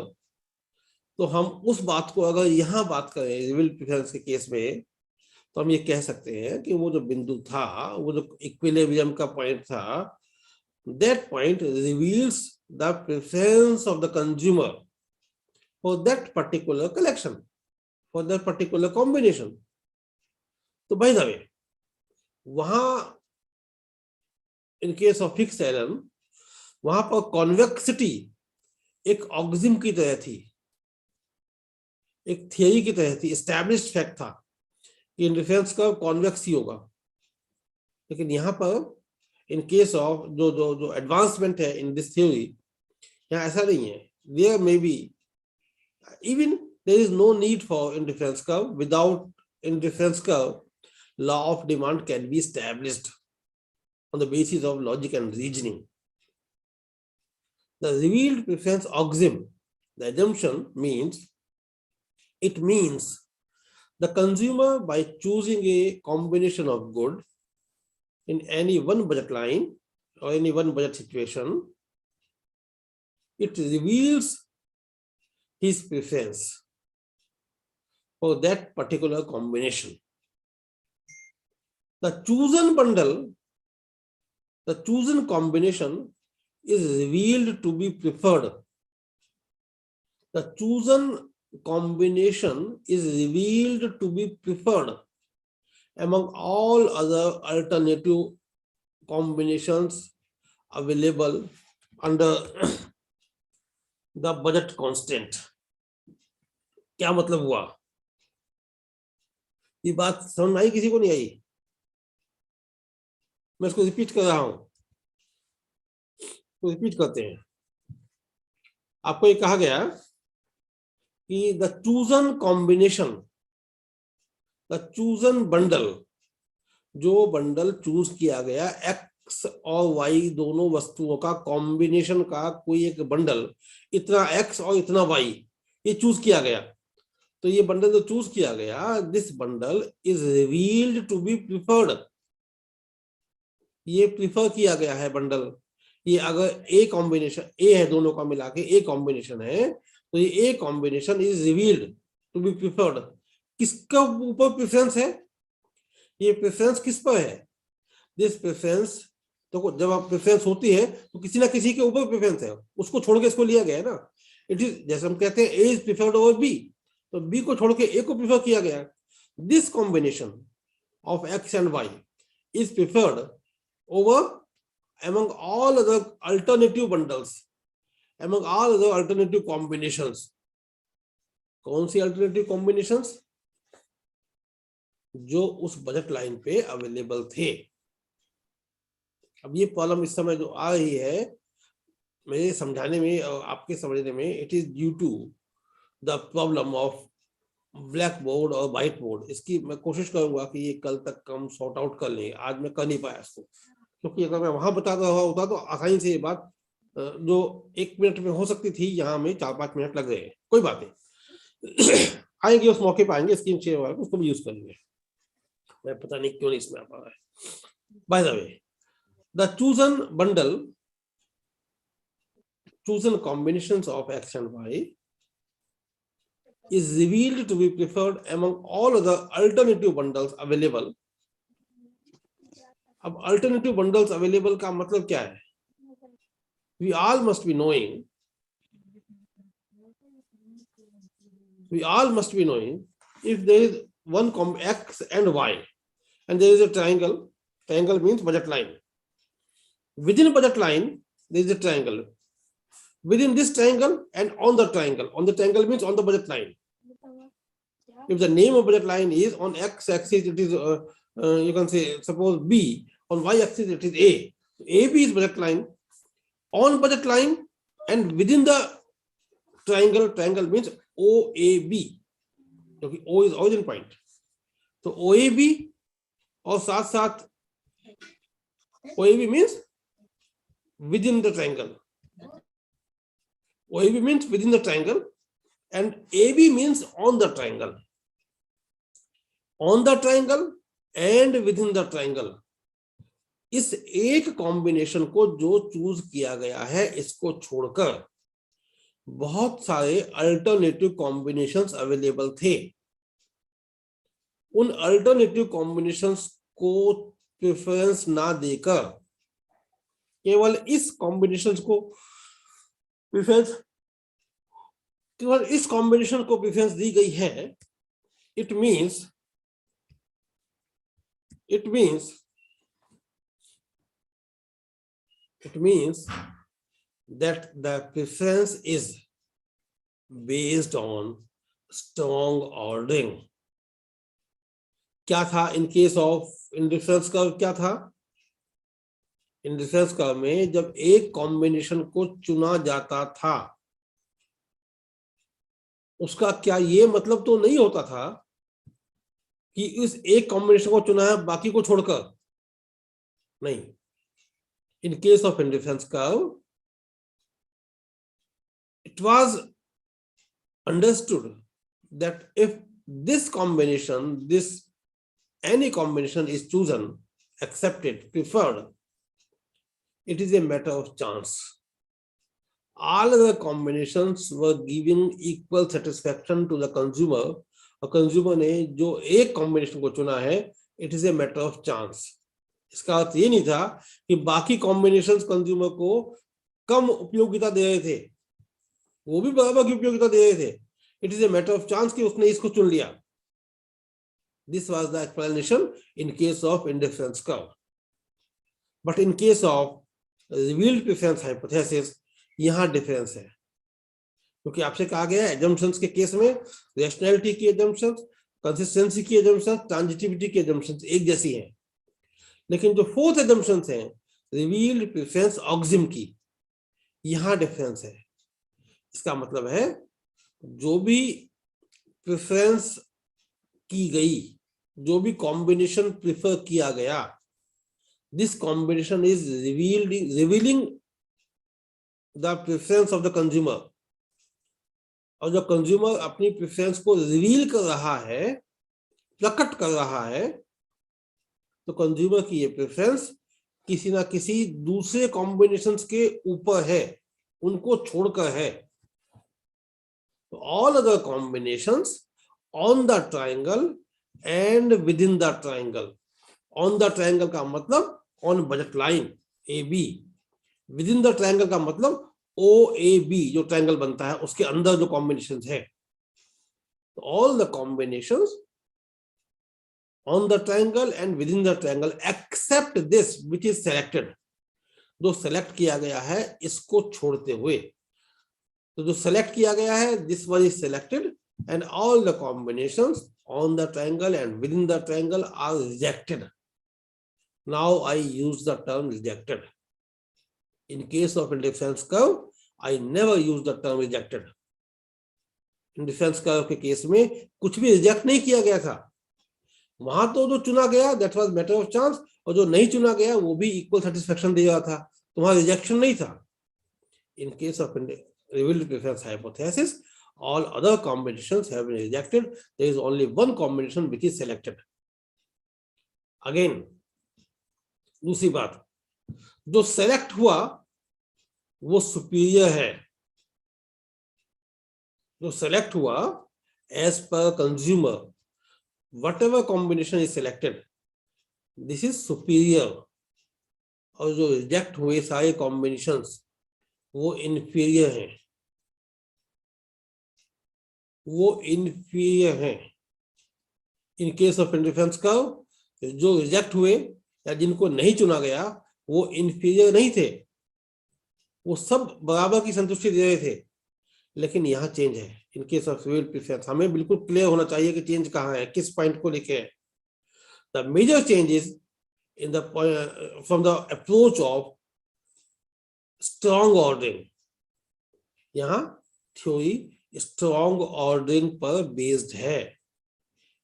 तो हम उस बात को अगर यहां बात करें रिवील प्रेफरेंस के केस में, तो हम ये कह सकते हैं कि वो जो बिंदु था, वो जो इक्विलिब्रियम का पॉइंट था, that point reveals the preference of the consumer for that particular collection, for that particular combination. तो बाय द वे, वहां इन केस ऑफ फिक्स्ड एरर, वहां पर कॉन्वेक्सिटी एक ऑक्सिम की तरह थी, एक थियरी की तरह थी, एस्टैब्लिश्ड फैक्ट था कि इंडिफरेंस का कॉन्वेक्स ही होगा. लेकिन यहाँ पर इन केस ऑफ जो जो जो एडवांसमेंट है इन दिस थ्योरी, यहाँ ऐसा नहीं है. There may be even there is no need for indifference curve. Without indifference curve, law of demand can be established on the basis of logic and reasoning. The revealed preference axiom, the assumption means, it means the consumer by choosing a combination of good in any one budget line or any one budget situation, it reveals his preference for that particular combination. The chosen bundle, the chosen combination is revealed to be preferred. The chosen combination is revealed to be preferred among all other alternative combinations available under the budget constraint. क्या मतलब हुआ? ये बात समझ में आई? किसी को नहीं आई? मैं इसको रिपीट कर रहा हूं, तो रिपीट करते हैं. आपको ये कहा गया कि the chosen combination, the chosen bundle, जो बंडल चूज किया गया, एक्स और वाई दोनों वस्तुओं का कॉम्बिनेशन का कोई एक बंडल, इतना एक्स और इतना वाई, ये चूज किया गया. तो ये बंडल जो चूज किया गया, this bundle is revealed to be preferred. ये प्रिफर किया गया है बंडल. ये अगर ए कॉम्बिनेशन, ए है, दोनों का मिला के ए कॉम्बिनेशन है, तो ये A combination is revealed to be preferred. किसका ऊपर प्रेफरेंस है? ये प्रेफरेंस किस पर है? दिस प्रेफरेंस, तो जब आप प्रेफरेंस होती है तो किसी ना किसी के ऊपर प्रेफरेंस है, उसको छोड़ के इसको लिया गया है ना. इट इज, जैसे हम कहते हैं A is preferred over B, तो बी को छोड़ के ए को प्रिफर किया गया. This combination of X and Y is preferred over among all other alternative bundles, among all other alternative combinations. कौन सी alternative combinations? जो उस बजट लाइन पे अवेलेबल थे। अब ये प्रॉब्लम इस समय जो आ रही है मेरे समझाने में और आपके समझने में, it is due to the problem of black board और व्हाइट बोर्ड। इसकी मैं कोशिश करूंगा कि ये कल तक हम सॉर्ट आउट कर लें। आज मैं कर नहीं पाया इसको, क्योंकि अगर मैं वहां बताता हुआ होता तो आसानी से ये बात जो 1 मिनट में हो सकती थी, यहाँ में 4-5 मिनट लग गए। कोई बात नहीं, आएंगे उस मौके पर आएंगे, स्क्रीन शेयर वाला उसको भी यूज करेंगे। मैं पता नहीं क्यों नहीं इसमें आ पा रहा है। By the way, the chosen bundle, chosen combinations of X and Y is revealed to be preferred among all other alternative bundles available. अब alternative bundles available का मतलब क्या है? We all must be knowing if there is one X and Y and there is a triangle. Triangle means budget line. Within budget line there is a triangle. Within this triangle and on the triangle means on the budget line. If the name of budget line is on X axis, it is you can say suppose B, on Y axis it is A. AB is budget line. On budget line and within the triangle means OAB. Okay, O is origin point. So OAB और साथ साथ OAB means within the triangle. OAB means within the triangle and AB means on the triangle. On the triangle and within the triangle. इस एक combination को जो choose किया गया है, इसको छोड़कर बहुत सारे अल्टरनेटिव कॉम्बिनेशंस अवेलेबल थे। उन अल्टरनेटिव कॉम्बिनेशंस को प्रेफरेंस ना देकर केवल इस कॉम्बिनेशन को प्रेफरेंस दी गई है। It means that the preference is based on strong ordering. क्या था इन केस ऑफ इंडिफरेंस कर्व? क्या था इंडिफरेंस कर्व में? जब एक कॉम्बिनेशन को चुना जाता था, उसका क्या ये मतलब तो नहीं होता था कि इस एक कॉम्बिनेशन को चुना है बाकी को छोड़कर। नहीं, in case of indifference curve, it was understood that if this combination, any combination is chosen, accepted, preferred, it is a matter of chance. All other combinations were giving equal satisfaction to the consumer. और consumer ने जो एक combination को चुना है, it is a matter of chance. इसका अर्थ ये नहीं था कि बाकी कॉम्बिनेशंस कंज्यूमर को कम उपयोगिता दे रहे थे, वो भी बराबर की उपयोगिता दे रहे थे। It is a matter of chance कि उसने इसको चुन लिया। This was the explanation in case of indifference curve. But in case of revealed preference hypothesis यहां डिफरेंस है, क्योंकि आपसे कहा गया है एजम्पशंस के केस में रैशनैलिटी की एजम्पशंस, कंसिस्टेंसी की एजम्पशंस, ट्रांजिटिविटी की एजम्पशंस एक जैसी हैं, लेकिन जो फोर्थ एजम्पशन है रिवील्ड प्रेफरेंस ऑक्सिम की, यहां डिफरेंस है। इसका मतलब है जो भी प्रेफरेंस की गई, जो भी कॉम्बिनेशन प्रेफर किया गया, this combination is revealing the preference of the consumer. और जब कंज्यूमर अपनी प्रेफरेंस को रिवील कर रहा है, प्रकट कर रहा है, तो कंज्यूमर की ये प्रेफरेंस किसी ना किसी दूसरे कॉम्बिनेशंस के ऊपर है, उनको छोड़कर है। तो all other combinations on the triangle and within the triangle. On the triangle का मतलब on budget line A B, within the triangle का मतलब ओ ए बी, जो ट्रायंगल बनता है उसके अंदर जो कॉम्बिनेशंस है। All the combinations on the triangle and within the triangle except this which is selected. जो select किया गया है इसको छोड़ते हुए, तो जो select किया गया है this one is selected and all the combinations on the triangle and within the triangle are rejected. Now I use the term rejected. In case of indifference curve, I never use the term rejected. Indifference curve के case में कुछ भी reject नहीं किया गया था, वहां तो जो चुना गया that was matter of chance, और जो नहीं चुना गया वो भी equal satisfaction दे रहा था, तो वहां रिजेक्शन नहीं था. In case of revealed preference hypothesis, all other combinations have been rejected. There is only one combination which is selected. Again, दूसरी बात, जो सेलेक्ट हुआ वो सुपीरियर है. जो सेलेक्ट हुआ as per consumer, whatever combination is selected, this is superior. और जो रिजेक्ट हुए सारे कॉम्बिनेशंस वो इंफीरियर हैं, वो इंफीरियर हैं. इन केस ऑफ इंडिफरेंस कर्व जो रिजेक्ट हुए या जिनको नहीं चुना गया वो इंफीरियर नहीं थे, वो सब बराबर की संतुष्टि दे रहे थे. लेकिन यहाँ चेंज है. इन केस ऑफ रिवील्ड प्रेफरेंस हमें बिल्कुल क्लियर होना चाहिए कि चेंज कहाँ है, किस पॉइंट को लेके है. The major changes in the from the approach of strong ordering. यहाँ थ्योरी स्ट्रॉन्ग ऑर्डरिंग पर बेस्ड है.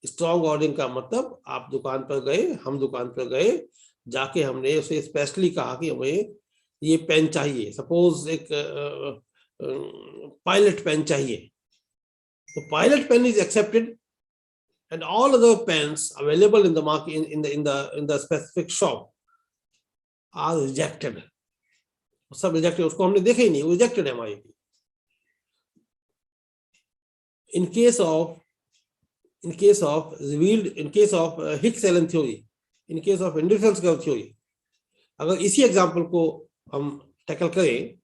स्ट्रॉन्ग ऑर्डरिंग का मतलब आप दुकान पर गए, हम दुकान पर गए, जाके हमने उसे स्पेशली कहा कि हमें ये पेन चाहिए. सपोज एक पायलट पेन चाहिए, तो pilot pen is accepted and all other pens available in the market in the specific shop are rejected. सब rejected, उसको हमने देखा ही नहीं, वो rejected है हमारी. In case of revealed, in case of Hicks-Allen theory, in case of indifference curve theory, अगर इसी एग्जाम्पल को हम टैकल करें,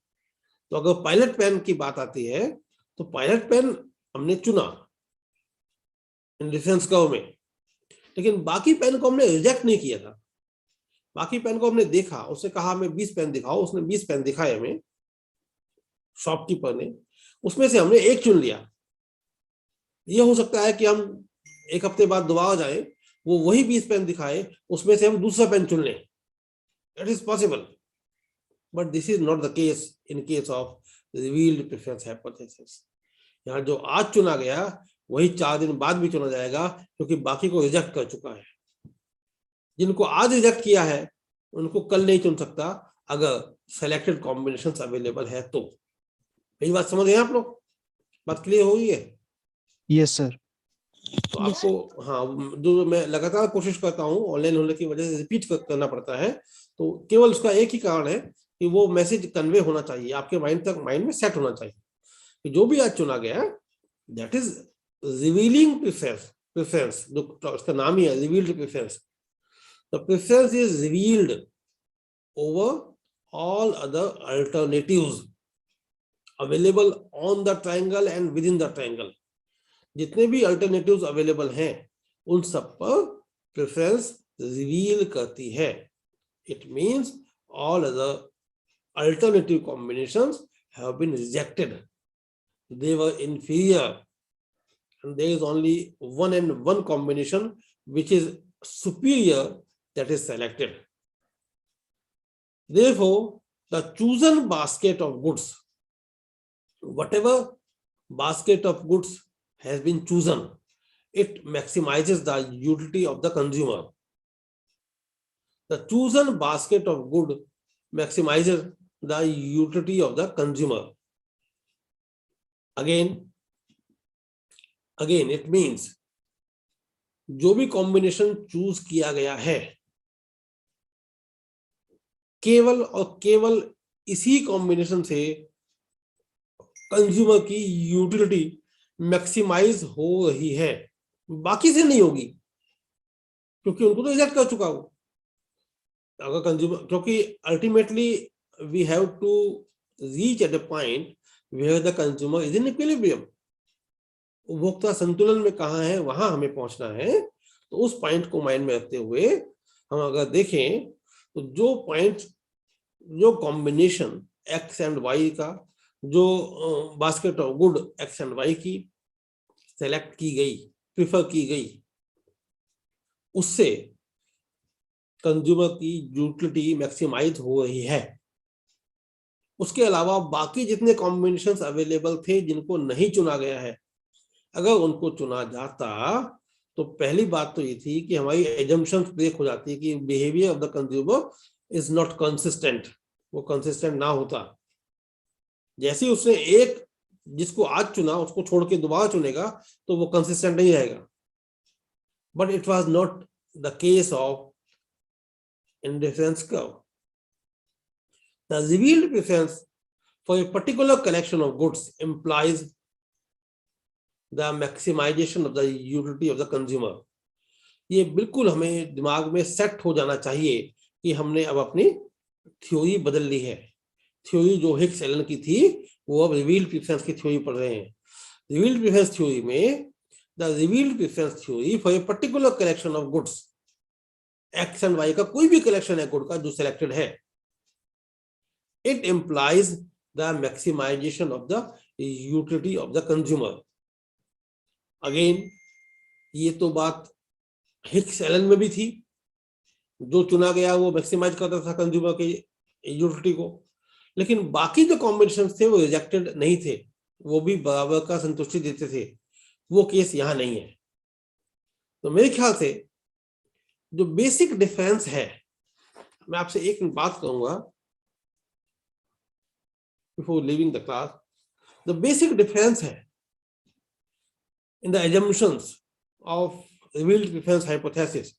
तो अगर पायलट पेन की बात आती है तो पायलट पेन हमने चुना इंडिफरेंस कर्व में, लेकिन बाकी पेन को हमने रिजेक्ट नहीं किया था. बाकी पेन को हमने देखा, उससे कहा हमें 20 पेन दिखाओ, उसने 20 पेन दिखाए हमें, शॉपकीपर ने, उसमें से हमने एक चुन लिया. ये हो सकता है कि हम एक हफ्ते बाद दोबारा जाएं, वो वही 20 पेन दिखाए, उसमें से हम दूसरा पेन चुन लें. It is possible, but this is not the case in case of revealed preference hypothesis. यहाँ जो आज चुना गया वही 4 दिन बाद भी चुना जाएगा, क्योंकि बाकी को रिजेक्ट कर चुका है. जिनको आज रिजेक्ट किया है उनको कल नहीं चुन सकता अगर सेलेक्टेड कॉम्बिनेशंस अवेलेबल है तो. यही बात समझ रहे हैं आप लोग? बात क्लियर हो गई है? Yes sir. तो आपको, हाँ, जो मैं लगातार कोशिश करता हूँ, ऑनलाइन होने की वजह से रिपीट करना पड़ता है, तो केवल उसका एक ही कारण है कि वो मैसेज कन्वे होना चाहिए, आपके माइंड में सेट होना चाहिए कि जो भी आज चुना गया दैट इज रिवीलिंग प्रेफरेंस. जो उसका नाम ही है revealed preference. The preference is revealed over all other alternatives available on the triangle and within the triangle. जितने भी अल्टरनेटिव्स अवेलेबल हैं उन सब पर प्रेफरेंस रिवील करती है. It means all other alternative combinations have been rejected. They were inferior, and there is only one combination which is superior, that is selected. Therefore, the chosen basket of goods, whatever basket of goods has been chosen, it maximizes the utility of the consumer. The chosen basket of good maximizes the utility of the consumer. Again it means जो भी combination choose किया गया है, केवल और केवल इसी combination से कंज्यूमर की यूटिलिटी मैक्सिमाइज हो रही है, बाकी से नहीं होगी, क्योंकि उनको तो रिजेक्ट कर चुका हो. अगर कंज्यूमर, क्योंकि ultimately we have to reach at a point where the consumer is in equilibrium. उपभोक्ता संतुलन में कहाँ है, वहां हमें पहुंचना है. तो उस पॉइंट को माइंड में रखते हुए हम अगर देखें तो जो पॉइंट, जो कॉम्बिनेशन एक्स एंड वाई का, जो basket of good X and Y की सेलेक्ट की गई, प्रिफर की गई, उससे कंज्यूमर की यूटिलिटी मैक्सिमाइज हो रही है। उसके अलावा बाकी जितने कॉम्बिनेशंस अवेलेबल थे जिनको नहीं चुना गया है, अगर उनको चुना जाता तो पहली बात तो ये थी कि हमारी एजम्पशंस ब्रेक हो जाती है कि behaviour of the consumer is not consistent, वो कंसिस्टेंट ना होता। जैसे ही उसने एक जिसको आज चुना उसको छोड़ के दोबारा चुनेगा तो वो कंसिस्टेंट नहीं रहेगा। But it was not the case of indifference curve. The revealed preference for a particular collection of goods implies the maximization of the utility of the consumer. ये बिल्कुल हमें दिमाग में सेट हो जाना चाहिए कि हमने अब अपनी थ्योरी बदल ली है। थ्योरी जो हिक्स एलन की थी वो अब रिवील्ड प्रेफरेंस की थ्योरी पढ़ रहे हैं। रिवील्ड प्रेफरेंस थ्योरी में the revealed preference theory for a particular collection of goods, X and Y का कोई भी कलेक्शन है गुड का जो सिलेक्टेड है, it implies the maximization of the utility of the consumer. Again ये तो बात हिक्स एलन में भी थी, जो चुना गया वो मैक्सिमाइज करता था कंज्यूमर के यूटिलिटी को, लेकिन बाकी जो कॉम्बिनेशन थे वो रिजेक्टेड नहीं थे, वो भी बराबर का संतुष्टि देते थे। वो केस यहां नहीं है। तो मेरे ख्याल से जो बेसिक डिफरेंस है, मैं आपसे एक बात कहूंगा before leaving the class, the basic difference है in the assumptions of revealed preference hypothesis,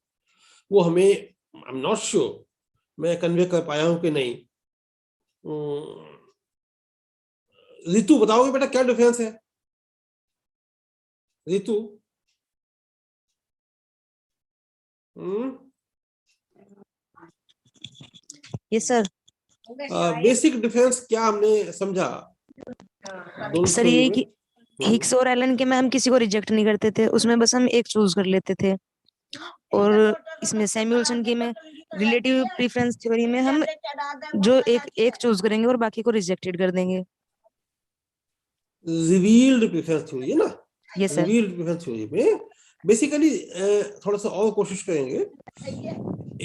वो हमें आई एम नॉट श्योर मैं कन्वे कर पाया हूं कि नहीं। रितु बताओगे बेटा क्या डिफरेंस है? Ritu? Yes sir. Basic difference क्या हमने समझा दोनों सर थ्योरी ये में? कि हिक्स और एलन के में हम किसी को रिजेक्ट नहीं करते थे, उसमें बस हम एक चूज कर लेते थे। और इसमें सैमुअल्सन की में रिलेटिव प्रेफरेंस थ्योरी में हम जो एक चूज करेंगे और बाकी को रिजेक्टेड कर देंगे। रिवील्ड प्रेफरेंस थ्योरी है ना? Yes sir. Revealed preference theory में बेसिकली थोड़ा सा और कोशिश करेंगे,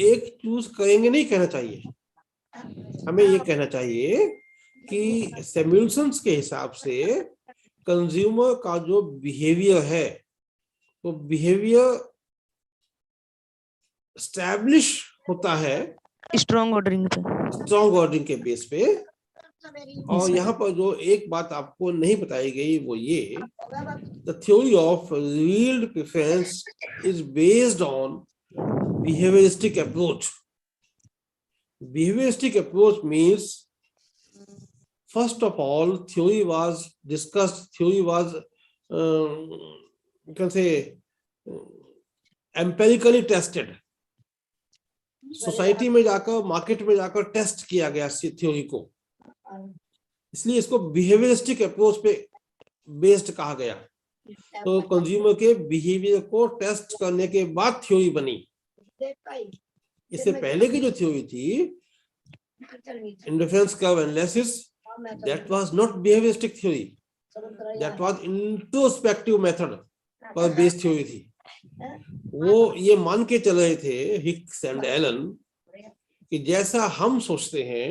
एक चूज करेंगे नहीं कहना चाहिए, हमें ये कहना चाहिए कि सैमुअल्सन्स के हिसाब से कंज्यूमर का जो बिहेवियर है वो बिहेवियर स्टैब्लिश होता है स्ट्रॉन्ग ऑर्डरिंग पे, स्ट्रॉन्ग ऑर्डरिंग के बेस पे। और यहाँ पर जो एक बात आपको नहीं बताई गई वो ये, the theory of revealed preference is based on behavioristic approach. Behavioristic approach means, first of all, theory was discussed, theory was you can say empirically tested. Society में जाकर, मार्केट में जाकर टेस्ट किया गया थ्योरी को, इसलिए इसको बिहेवियरिस्टिक अप्रोच पे बेस्ड कहा गया। तो कंज्यूमर के बिहेवियर को टेस्ट करने के बाद थ्योरी बनी। इससे पहले की जो थ्योरी थी indifference curve analysis, that was not behaviouristic theory, that was introspective method पर बेस्ड थ्योरी थी। वो ये मान के चल रहे थे हिक्स एंड एलन कि जैसा हम सोचते हैं,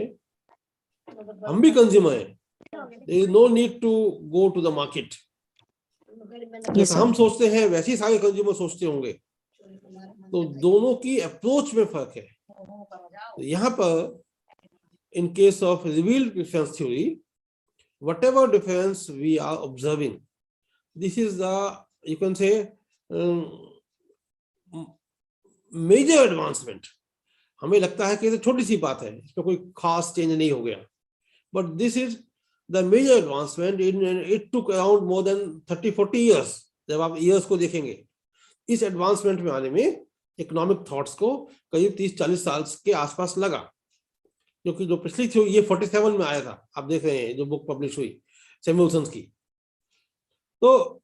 हम भी कंज्यूमर हैं, there is no need to go to the market. जैसा हम सोचते हैं वैसे ही सारे कंज्यूमर सोचते होंगे। तो दोनों की अप्रोच में फर्क है। तो यहाँ पर in case of revealed preference theory, whatever difference we are observing, this is the, you can say, major advancement. हमें लगता है कि ये छोटी सी बात है, इसमें कोई खास चेंज नहीं हो गया, but this is the major advancement. It took around more than 30-40 years. जब आप years को देखेंगे, इस एडवांसमेंट में आने में इकोनॉमिक थॉट्स को करीब 30-40 साल के आसपास लगा, क्योंकि जो पिछली थी ये 47 में आया था। आप देख रहे हैं जो बुक पब्लिश हुई सैमुअल्सन की। तो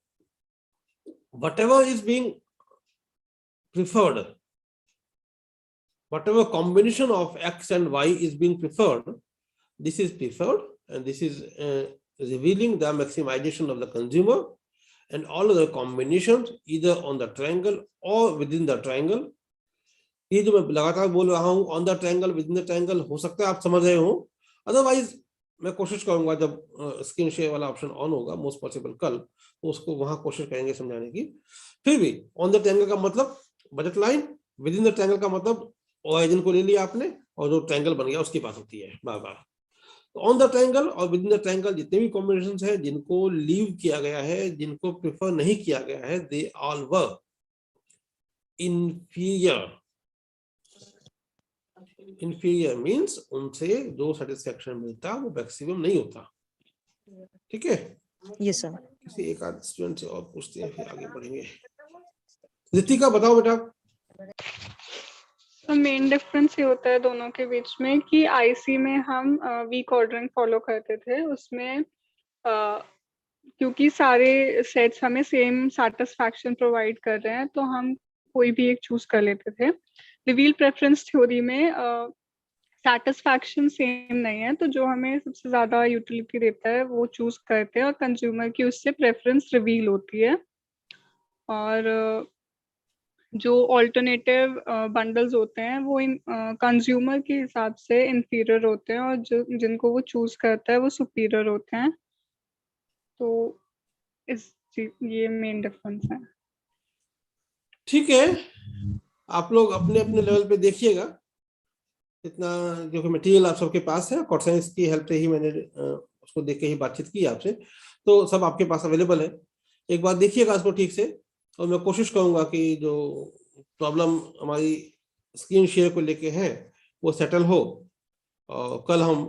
whatever is being preferred. Whatever combination of X and Y is being preferred, this is preferred, and this is revealing the maximization of the consumer, and all other combinations either on the triangle or within the triangle. ये जो मैं लगातार बोल रहा हूँ on the triangle with in the triangle, हो सकता है आप समझ रहे हो, अदरवाइज मैं कोशिश करूंगा जब स्क्रीन शेयर वाला ऑप्शन ऑन होगा मोस्ट पॉसिबल कल, तो उसको वहां कोशिश करेंगे समझाने की। फिर भी ऑन द ट्रायंगल का मतलब budget line, with in the triangle का मतलब ओरिजिन को ले लिया आपने और जो ट्रायंगल बन गया उसकी बात होती है बार बार। तो ऑन द ट्रायंगल और विद इन द ट्रायंगल जितने भी कॉम्बिनेशंस है जिनको लीव किया गया है, जिनको प्रेफर नहीं किया गया है, they all were inferior. Inferior means उनसे जो सेटिस्फेक्शन मिलता वो मैक्सिमम नहीं होता। ठीक है, यस सर। किसी एक आध स्टूडेंट से और पूछते हैं फिर आगे बढ़ेंगे। रितिका बताओ बेटा। तो मेन डिफरेंस ये होता है दोनों के बीच में कि आईसी में हम वीक ऑर्डरिंग फॉलो करते थे, उसमें क्योंकि सारे सेट्स हमें सेम सैटिस्फैक्शन प्रोवाइड कर रहे हैं तो हम कोई भी एक चूज कर लेते थे। रिवील प्रेफरेंस थ्योरी में सैटिस्फैक्शन सेम नहीं है, तो जो हमें सबसे ज्यादा यूटिलिटी देता है वो चूज करते हैं और कंज्यूमर की उससे प्रेफरेंस रिवील होती है। और जो ऑल्टरनेटिव बंडल्स होते हैं वो कंज्यूमर के हिसाब से इंफीरियर होते हैं और जो जिनको वो चूज करता है वो सुपीरियर होते हैं। तो ये मेन डिफरेंस है। ठीक है, आप लोग अपने अपने लेवल पे देखिएगा, इतना जो कि मटेरियल आप सबके पास है, कॉटसाइंस की हेल्प से ही मैंने उसको देख के ही बातचीत की आपसे, तो सब आपके पास अवेलेबल है। एक बार देखिएगा इसको ठीक से, और मैं कोशिश करूंगा कि जो प्रॉब्लम हमारी स्क्रीन शेयर को लेके है वो सेटल हो, और कल हम